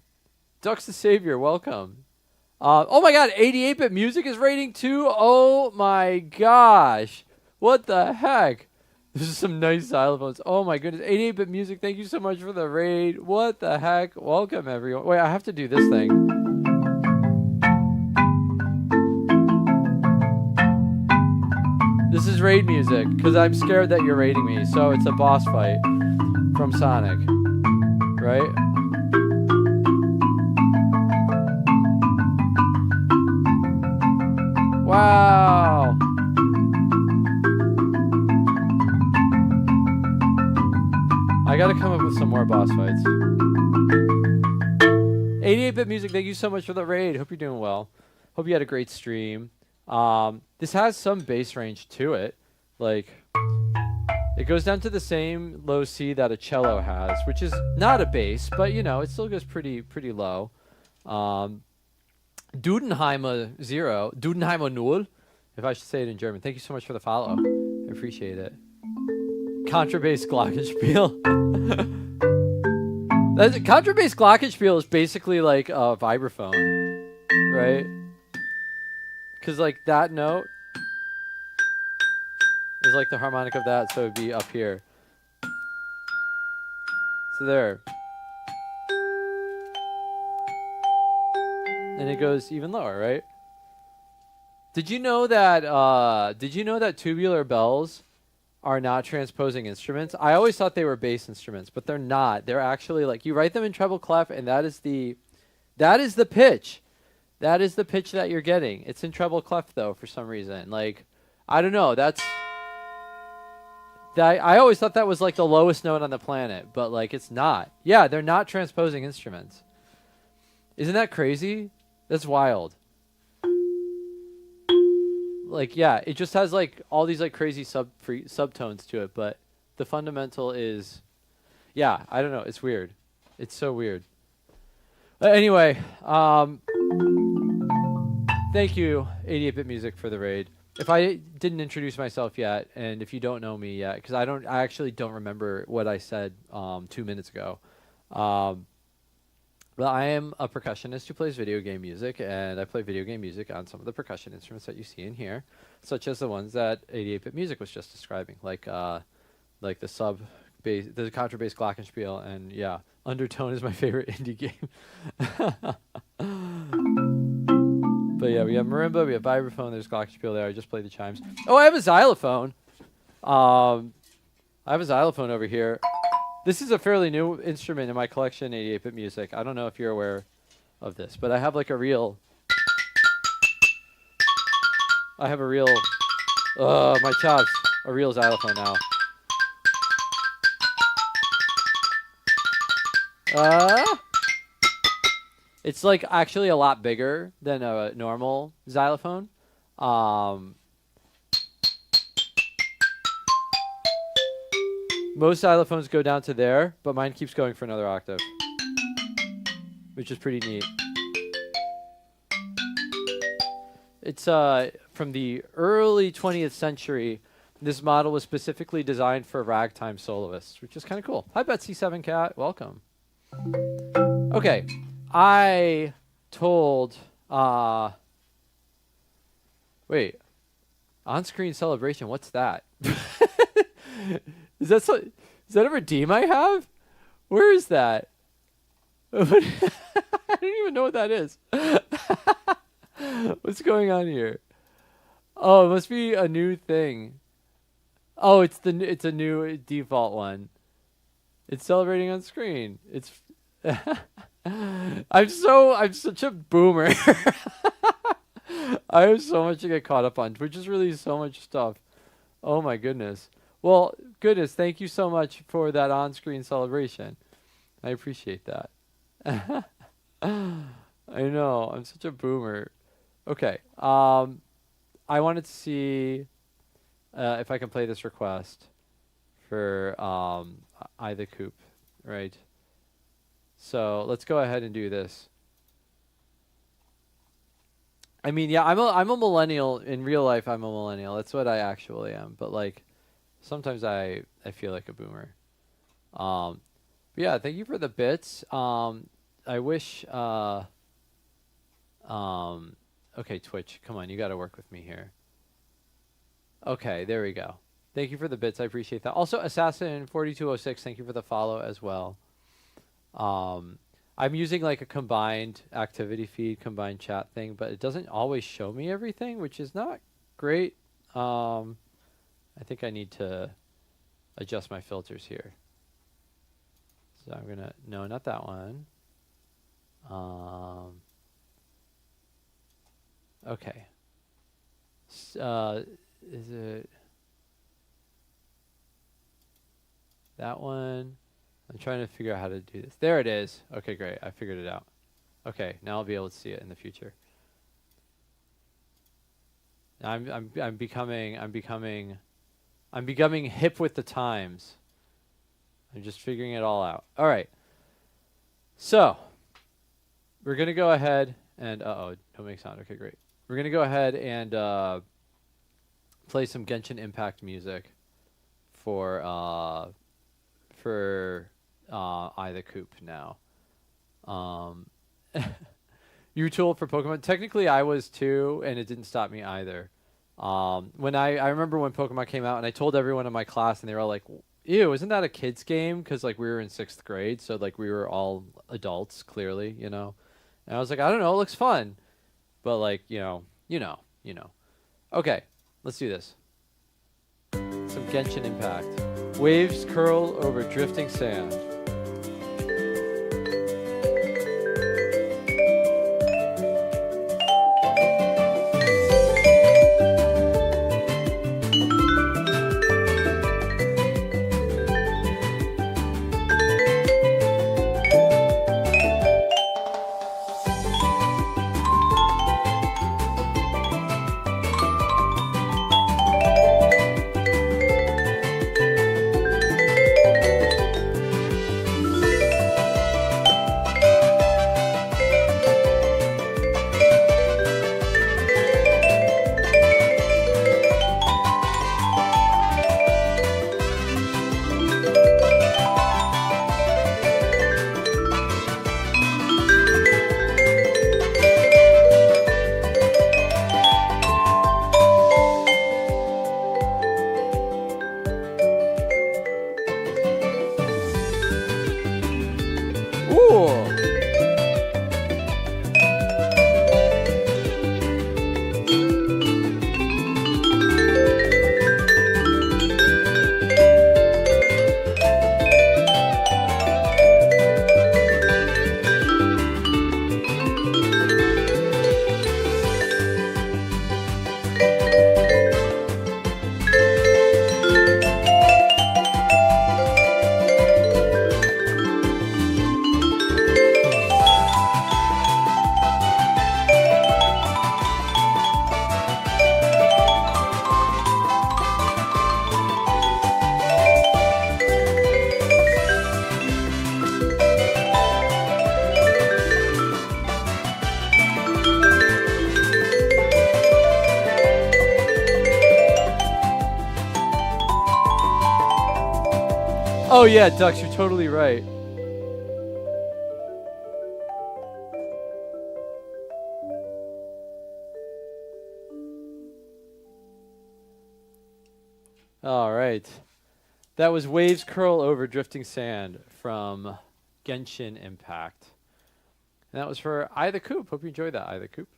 Ducks the Savior, welcome. Oh my god, 88-bit music is rating too? Oh my gosh. What the heck? This is some nice xylophones. Oh my goodness. 88-bit music, thank you so much for the raid. What the heck? Welcome everyone. Wait, I have to do this thing. This is raid music, because I'm scared that you're raiding me. So it's a boss fight from Sonic, right? Wow. I gotta come up with some more boss fights. 88-bit music, thank you so much for the raid. Hope you're doing well. Hope you had a great stream. This has some bass range to it. Like, it goes down to the same low C that a cello has, which is not a bass, but you know, it still goes pretty low. Dudenheimer 0, Dudenheimer 0, if I should say it in German. Thank you so much for the follow. I appreciate it. Contrabass glockenspiel. Contrabass glockenspiel is basically like a vibraphone, right? Because like that note is like the harmonic of that, so it'd be up here. So there. And it goes even lower, right? Did you know that tubular bells are not transposing instruments? I always thought they were bass instruments, but they're not. They're actually like, you write them in treble clef, and that is the pitch. That is the pitch that you're getting. It's in treble clef though, for some reason. Like, I don't know. I always thought that was like the lowest note on the planet, but like it's not. Yeah, they're not transposing instruments. Isn't that crazy? That's wild. Like, yeah, it just has like all these like crazy subtones to it, but the fundamental is, yeah, I don't know. It's weird. It's so weird. Anyway, thank you, 88-bit music, for the raid. if I didn't introduce myself yet, and if you don't know me yet, because I actually don't remember what I said 2 minutes ago. Well, I am a percussionist who plays video game music, and I play video game music on some of the percussion instruments that you see in here, such as the ones that 88-bit Music was just describing, like the sub bass, the contrabass glockenspiel, and yeah, Undertone is my favorite indie game. But yeah, we have marimba, we have vibraphone, there's glockenspiel there. I just played the chimes. Oh, I have a xylophone. I have a xylophone over here. This is a fairly new instrument in my collection, 88-bit Music. I don't know if you're aware of this, but I have like a real... I have a real... my chops. A real xylophone now. It's like actually a lot bigger than a normal xylophone. Most xylophones go down to there, but mine keeps going for another octave, which is pretty neat. It's from the early 20th century. This model was specifically designed for ragtime soloists, which is kind of cool. Hi, Betsy7 Cat. Welcome. Okay. I told... wait. On-screen celebration. What's that? Is that a redeem I have? Where is that? I don't even know what that is. What's going on here? Oh, it must be a new thing. Oh, it's a new default one. It's celebrating on screen. It's I'm such a boomer. I have so much to get caught up on. Twitch has released so much stuff. Oh my goodness. Well, goodness, thank you so much for that on-screen celebration. I appreciate that. I know, I'm such a boomer. Okay, I wanted to see if I can play this request for I the Coop, right? So let's go ahead and do this. I mean, yeah, I'm a millennial. In real life, I'm a millennial. That's what I actually am. But like, sometimes I feel like a boomer. But yeah, thank you for the bits. I wish. Okay, Twitch, come on, you got to work with me here. Okay, there we go. Thank you for the bits. I appreciate that. Also, Assassin4206, thank you for the follow as well. I'm using like a combined activity feed, combined chat thing, but it doesn't always show me everything, which is not great. I think I need to adjust my filters here. So I'm going to... No, not that one. Okay. Is it... That one? I'm trying to figure out how to do this. There it is. Okay, great. I figured it out. Okay, now I'll be able to see it in the future. I'm becoming hip with the times. I'm just figuring it all out. All right. So, we're going to go ahead and don't make sound. Okay, great. We're going to go ahead and play some Genshin Impact music for I the Coop now. You were too old for Pokemon. Technically, I was too, and it didn't stop me either. When I remember when Pokemon came out, and I told everyone in my class, and they were all like, "Ew, isn't that a kid's game?" Because like we were in 6th grade, so like we were all adults, clearly, you know. And I was like, I don't know, it looks fun, but like you know. Okay, let's do this. Some Genshin Impact. Waves curl over drifting sand. Oh yeah, Dux, you're totally right. All right. That was Waves Curl Over Drifting Sand from Genshin Impact. And that was for I the Coop. Hope you enjoyed that, I the Coop.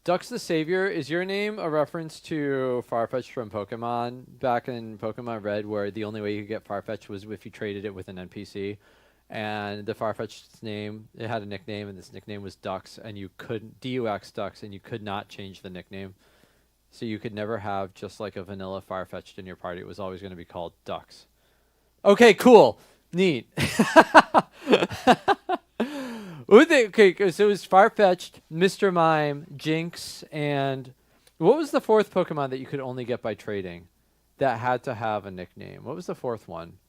Dux the Savior, is your name a reference to Farfetch'd from Pokemon back in Pokemon Red, where the only way you could get Farfetch'd was if you traded it with an NPC? And the Farfetch'd's name, it had a nickname, and this nickname was Dux, and you couldn't, DUX Dux, and you could not change the nickname. So you could never have just like a vanilla Farfetch'd in your party. It was always going to be called Dux. Okay, cool. Neat. Okay, so it was Farfetch'd, Mr. Mime, Jinx, and what was the fourth Pokemon that you could only get by trading that had to have a nickname? What was the fourth one?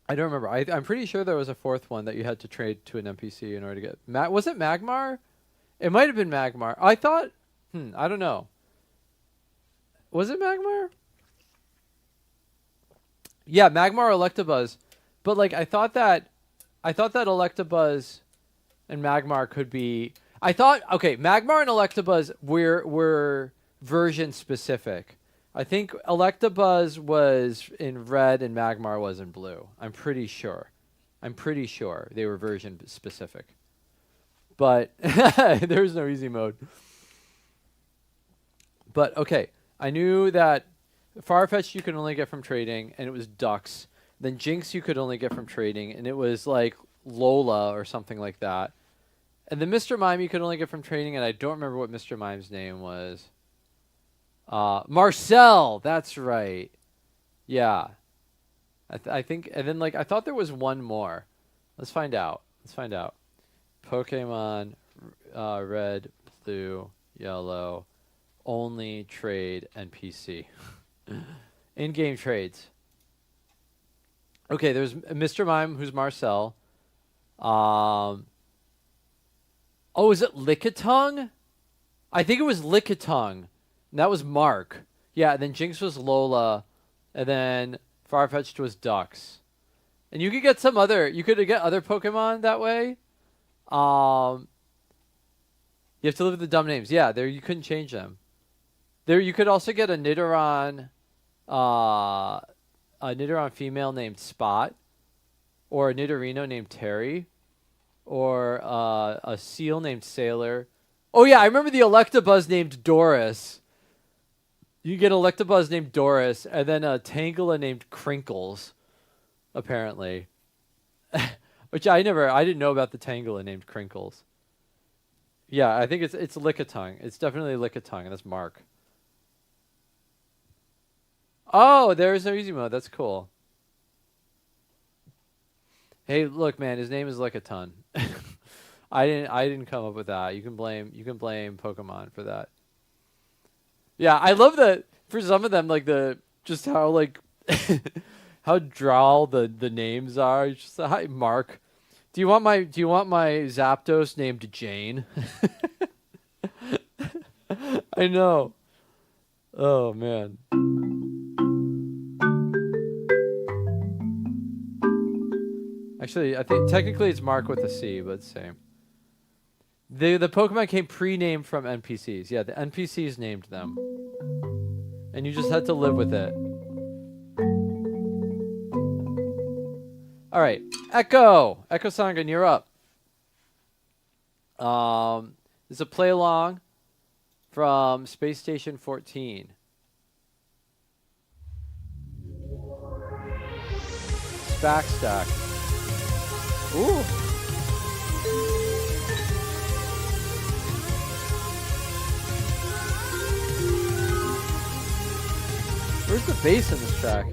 I don't remember. I'm pretty sure there was a fourth one that you had to trade to an NPC in order to get. Was it Magmar? It might have been Magmar. I thought. I don't know. Was it Magmar? Yeah, Magmar or Electabuzz. But like I thought that Electabuzz and Magmar could be. I thought Magmar and Electabuzz were version specific. I think Electabuzz was in red and Magmar was in blue. I'm pretty sure they were version specific. But there's no easy mode. But okay, I knew that Farfetch'd you could only get from trading, and it was Dux. Then Jinx you could only get from trading, and it was like Lola or something like that. And then Mr. Mime you could only get from trading, and I don't remember what Mr. Mime's name was. Marcel, that's right. Yeah. I think, and then like I thought there was one more. Let's find out. Pokemon red, blue, yellow, only trade NPC. In-game trades. Okay, there's Mr. Mime, who's Marcel. Oh, is it Lickitung? I think it was Lickitung. And that was Mark. Yeah, and then Jinx was Lola. And then Farfetch'd was Dux. And you could get you could get other Pokemon that way. You have to live with the dumb names. Yeah, there you couldn't change them. There you could also get a Nidoran female named Spot, or a Nidorino named Terry, or a seal named Sailor. Oh yeah, I remember the Electabuzz named Doris. You get Electabuzz named Doris, and then a Tangela named Crinkles, apparently. Which I didn't know about the Tangela named Crinkles. Yeah, I think it's Lickitung. It's definitely Lickitung, and that's Mark. Oh, there's no easy mode. That's cool. Hey, look, man, his name is Lickitung. I didn't come up with that. You can blame Pokemon for that. Yeah, I love that for some of them, like just how like how droll the names are. It's just hi Mark. Do you want my Zapdos named Jane? I know. Oh man. Actually, I think technically it's Mark with a C, but it's the same. The Pokemon came pre-named from NPCs. Yeah, the NPCs named them. And you just had to live with it. All right, Echo Sangan, you're up. It's a play along from Space Station 14. Backstack. Ooh. Where's the bass in this track?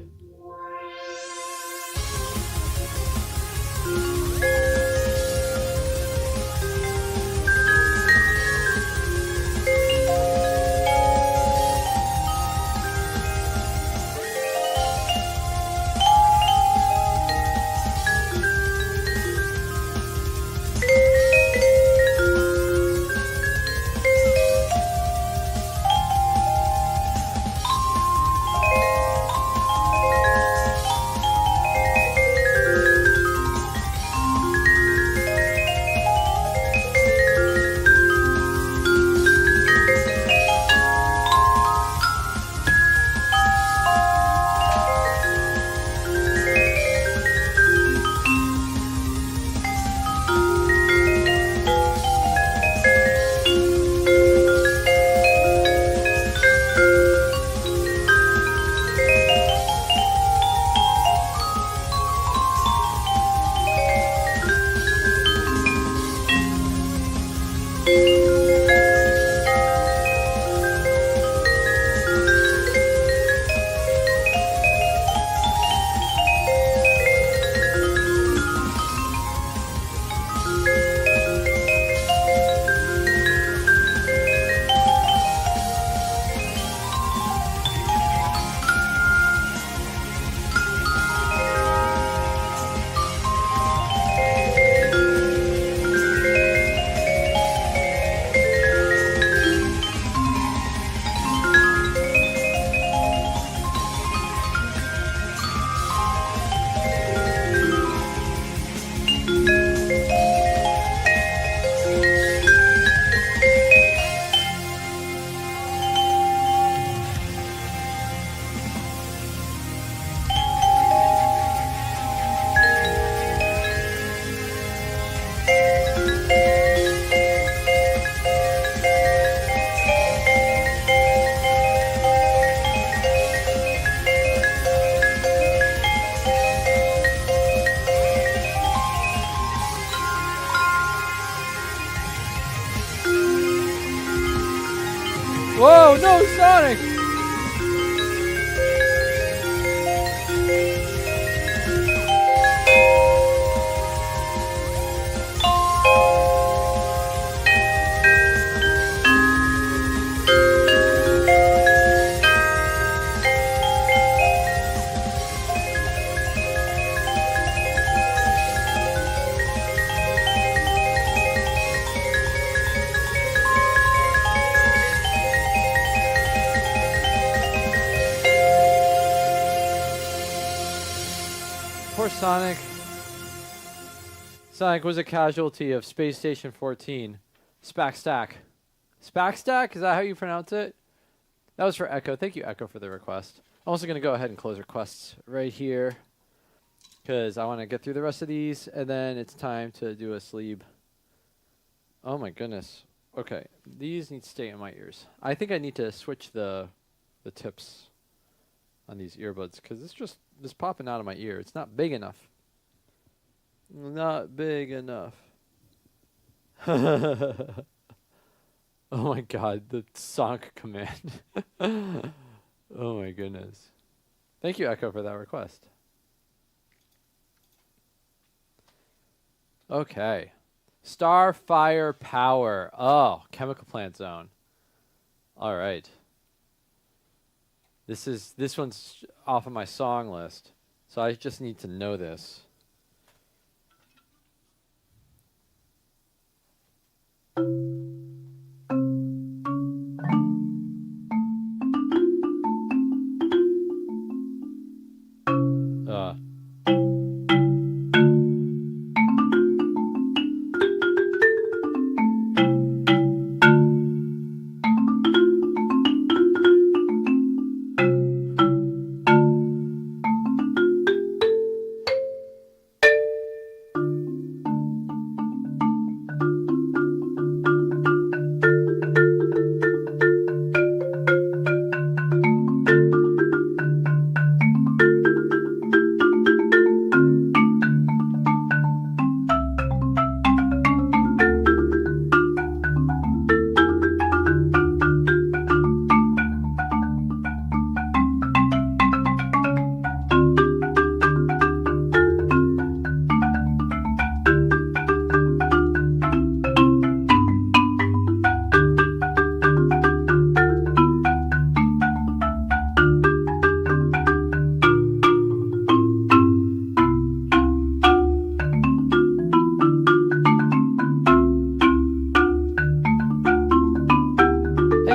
Poor Sonic. Sonic was a casualty of Space Station 14. Spack Stack. Spack Stack? Is that how you pronounce it? That was for Echo. Thank you, Echo, for the request. I'm also going to go ahead and close requests right here because I want to get through the rest of these, and then it's time to do a sleep. Oh my goodness. Okay, these need to stay in my ears. I think I need to switch the tips on these earbuds because it's just popping out of my ear. It's not big enough. Not big enough. Oh my god, the Sonic command. Oh my goodness. Thank you, Echo, for that request. Okay. Starfire Power. Oh, Chemical Plant Zone. All right. This one's off of my song list, so I just need to know this.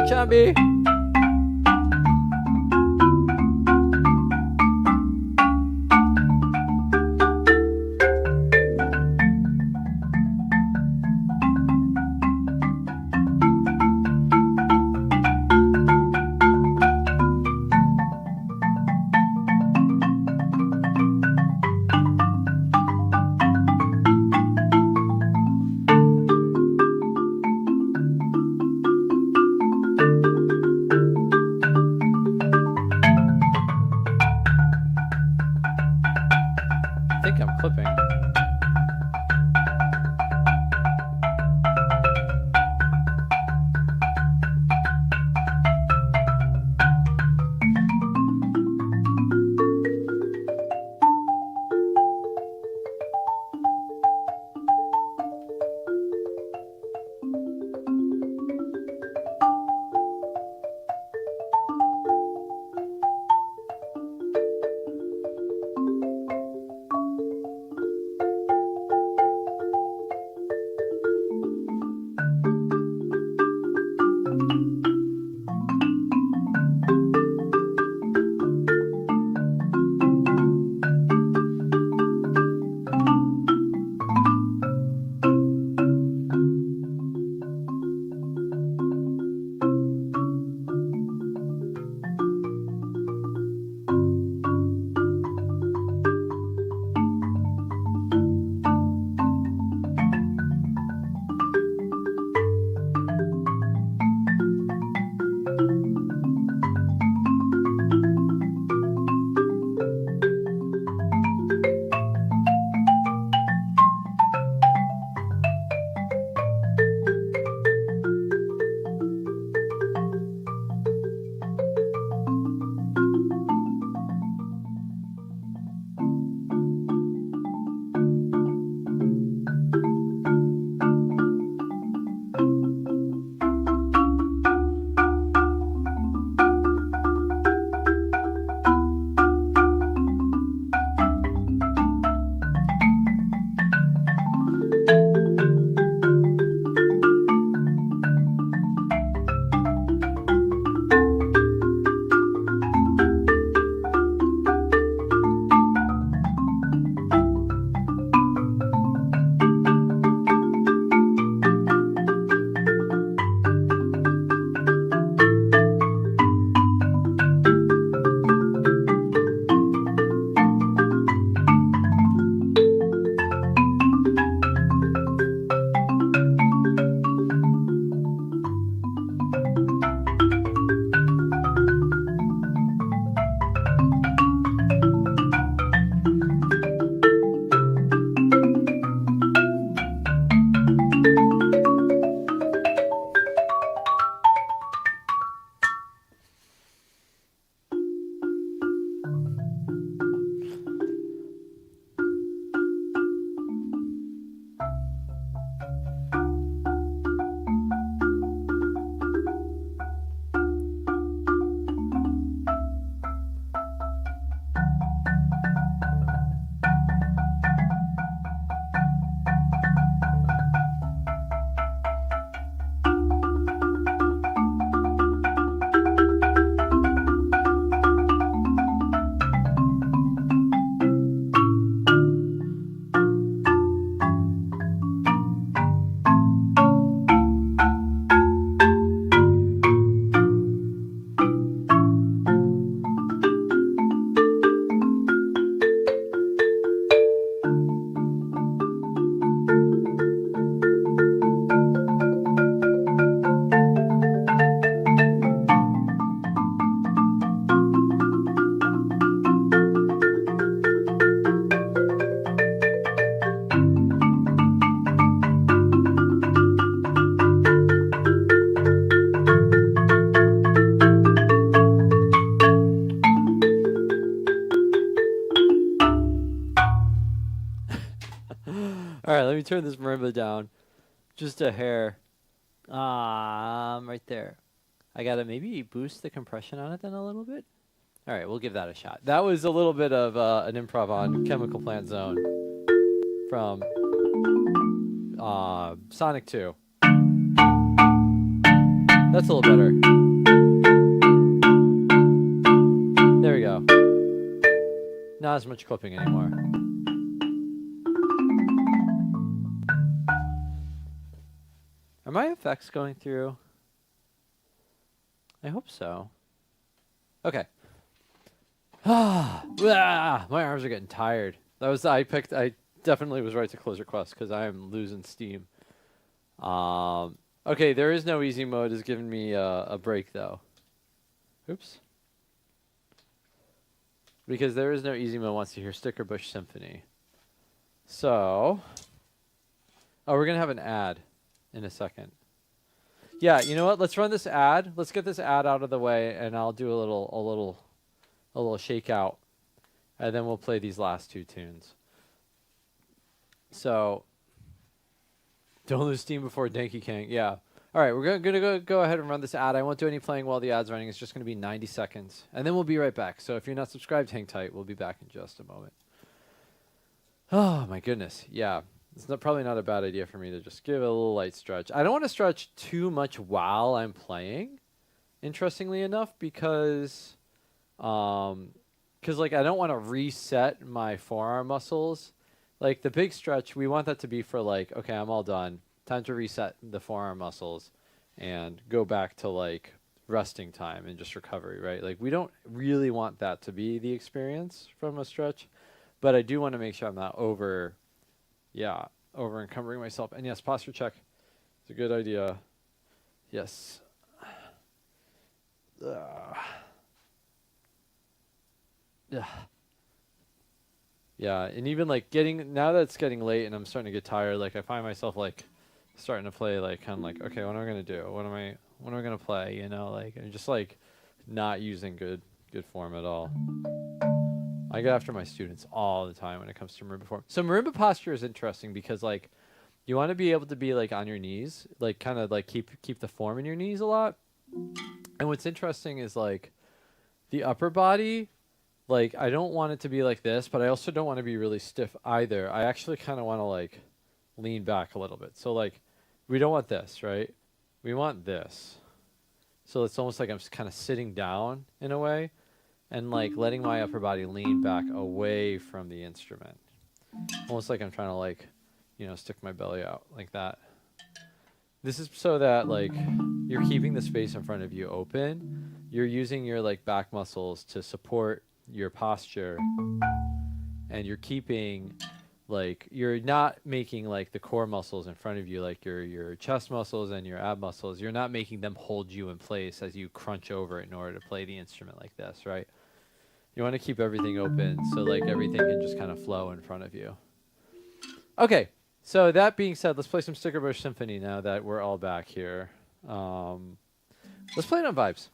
Chubby. I think I'm clipping. All right, let me turn this marimba down just a hair. Right there. I gotta maybe boost the compression on it then a little bit. All right, we'll give that a shot. That was a little bit of an improv on Chemical Plant Zone from Sonic 2. That's a little better. There we go. Not as much clipping anymore. Are my effects going through? I hope so. Okay. My arms are getting tired. I definitely was right to close request because I am losing steam. Okay, there is no easy mode. It's giving me a break though. Oops. Because there is no easy mode wants to hear Sticker Bush Symphony. So, we're gonna have an ad in a second. Yeah, you know what? Let's run this ad. Let's get this ad out of the way, and I'll do a little shakeout, and then we'll play these last two tunes. So, don't lose steam before Donkey Kong. Yeah. All right, we're gonna go ahead and run this ad. I won't do any playing while the ad's running. It's just gonna be 90 seconds, and then we'll be right back. So if you're not subscribed, hang tight. We'll be back in just a moment. Oh my goodness. Yeah. It's probably not a bad idea for me to just give it a little light stretch. I don't want to stretch too much while I'm playing, interestingly enough, because like I don't want to reset my forearm muscles. Like the big stretch, we want that to be for like, okay, I'm all done. Time to reset the forearm muscles and go back to like resting time and just recovery, right? Like we don't really want that to be the experience from a stretch, but I do want to make sure I'm not over encumbering myself. And yes, posture check is a good idea. Yes. Yeah, and even like now that it's getting late and I'm starting to get tired, like I find myself like starting to play like kind of like, okay, what am I gonna do? What am I gonna play? You know, like I'm just like not using good form at all. I go after my students all the time when it comes to marimba form. So marimba posture is interesting because like you want to be able to be like on your knees, like kind of like keep the form in your knees a lot. And what's interesting is like the upper body, like I don't want it to be like this, but I also don't want to be really stiff either. I actually kind of want to like lean back a little bit. So like we don't want this, right? We want this. So it's almost like I'm kind of sitting down in a way and like letting my upper body lean back away from the instrument. Almost like I'm trying to like, you know, stick my belly out like that. This is so that like you're keeping the space in front of you open. You're using your like back muscles to support your posture, and you're keeping like you're not making like the core muscles in front of you, like your chest muscles and your ab muscles, you're not making them hold you in place as you crunch over it in order to play the instrument like this, right? You want to keep everything open so like everything can just kind of flow in front of you. Okay, so that being said, let's play some Sticker Bush Symphony now that we're all back here. Let's play it on vibes.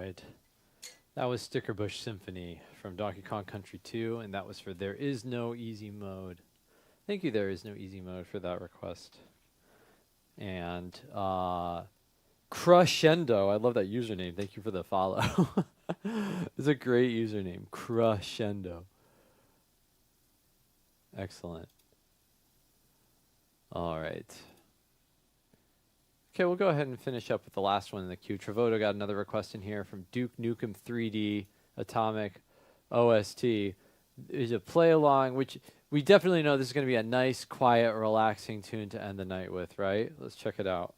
right. That was Stickerbush Symphony from Donkey Kong Country 2, and that was for There Is No Easy Mode. Thank you, There Is No Easy Mode, for that request. And Crescendo, I love that username. Thank you for the follow. It's a great username, Crescendo. Excellent. All right. Okay, we'll go ahead and finish up with the last one in the queue. Travoto got another request in here from Duke Nukem 3D Atomic OST. Is a play along, which we definitely know this is going to be a nice, quiet, relaxing tune to end the night with, right? Let's check it out.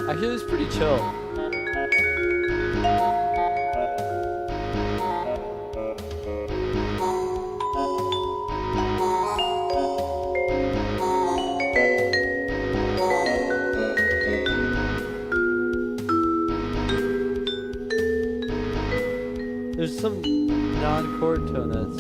Actually, it's pretty chill. There's some non-chord tone that's...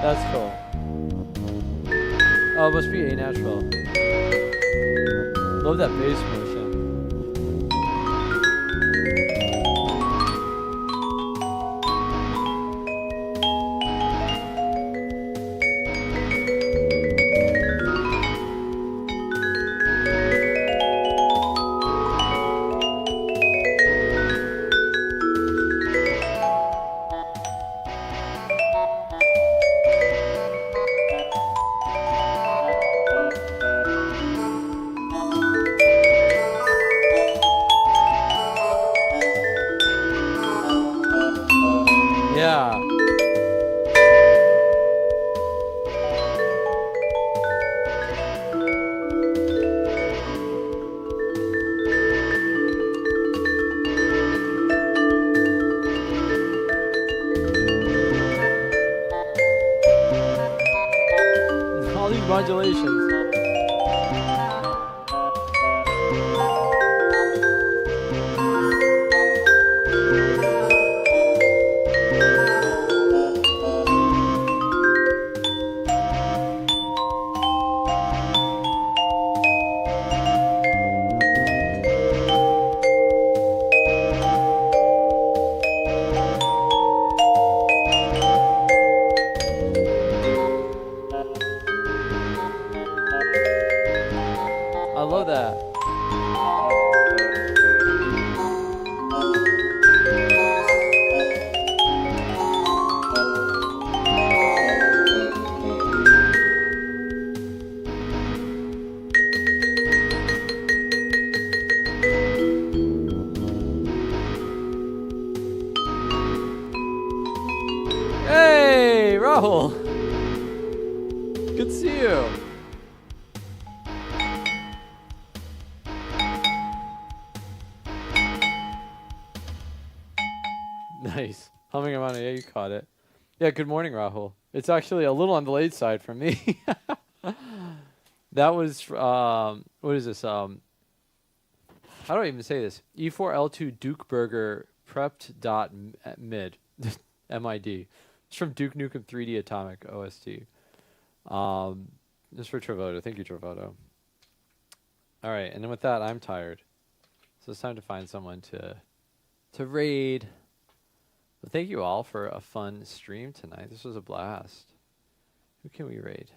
That's cool. Oh, it must be A natural. Love that bass motion. Yeah. All these modulations. I love that. Hey, Rahul. Good to see you. Nice. Humming around. Yeah, you caught it. Yeah, good morning, Rahul. It's actually a little on the late side for me. That was, what is this? How do I even say this? E4L2 Duke Burger prepped dot mid. MID. It's from Duke Nukem 3D Atomic OST. This is for Travoto. Thank you, Travoto. All right, and then with that, I'm tired. So it's time to find someone to raid. But thank you all for a fun stream tonight. This was a blast. Who can we raid?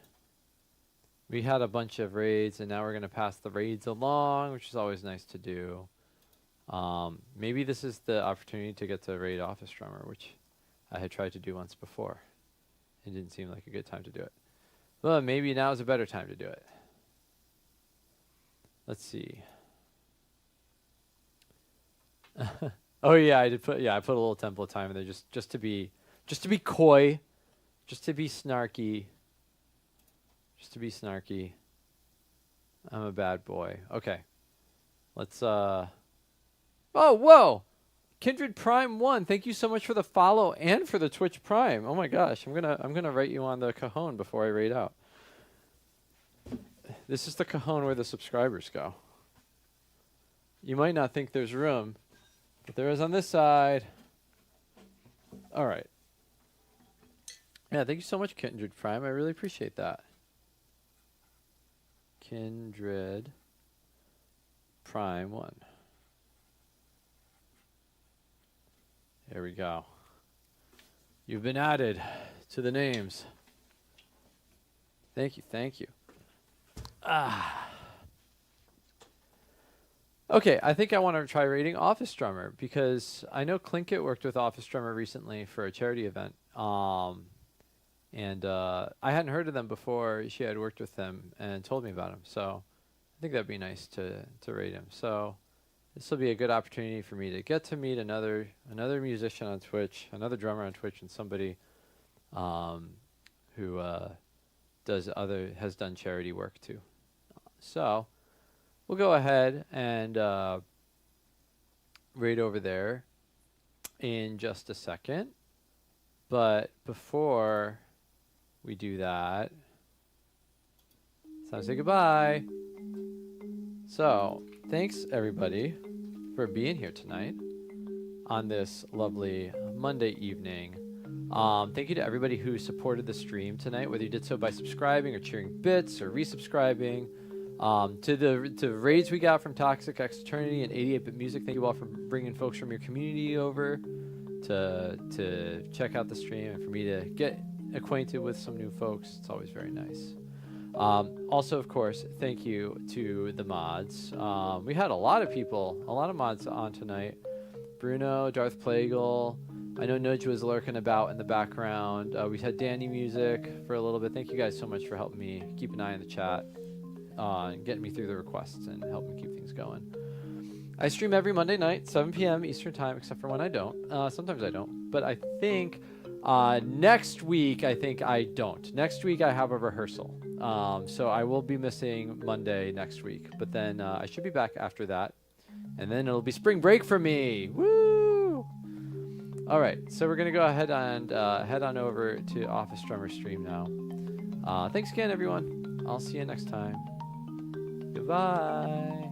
We had a bunch of raids, and now we're going to pass the raids along, which is always nice to do. Maybe this is the opportunity to get to raid Office Drummer, which I had tried to do once before. It didn't seem like a good time to do it. But maybe now is a better time to do it. Let's see. Oh yeah, I put a little tempo time in there just to be coy, just to be snarky. Just to be snarky. I'm a bad boy. Okay. Let's Oh, whoa. Kindred Prime 1, thank you so much for the follow and for the Twitch Prime. Oh my gosh, I'm gonna write you on the cajon before I raid out. This is the cajon where the subscribers go. You might not think there's room, but there is on this side. All right. Yeah, thank you so much, Kindred Prime. I really appreciate that. Kindred Prime 1. There we go. You've been added to the names. Thank you, thank you. Okay, I think I want to try rating Office Drummer because I know Clinkit worked with Office Drummer recently for a charity event. And I hadn't heard of them before she had worked with them and told me about them. So I think that'd be nice to rate him. So this will be a good opportunity for me to get to meet another musician on Twitch, another drummer on Twitch, and somebody who has done charity work too. So we'll go ahead and rate over there in just a second. But before we do that, it's time to say goodbye. So thanks everybody for being here tonight on this lovely Monday evening. Thank you to everybody who supported the stream tonight, whether you did so by subscribing or cheering bits or resubscribing. To the raids we got from Toxic X Eternity and 88-Bit Music, thank you all for bringing folks from your community over to check out the stream and for me to get acquainted with some new folks. It's always very nice. Also, of course, thank you to the mods. We had a lot of mods on tonight. Bruno, Darth Plagal. I know Nudge was lurking about in the background. We had Danny Music for a little bit. Thank you guys so much for helping me keep an eye on the chat and getting me through the requests and helping keep things going. I stream every Monday night, 7 p.m. Eastern Time, except for when I don't. Sometimes I don't. But I think next week, I don't. Next week, I have a rehearsal. So I will be missing Monday next week. But then I should be back after that. And then it'll be spring break for me. Woo! All right. So we're going to go ahead and head on over to Office Drummer stream now. Thanks again, everyone. I'll see you next time. Goodbye.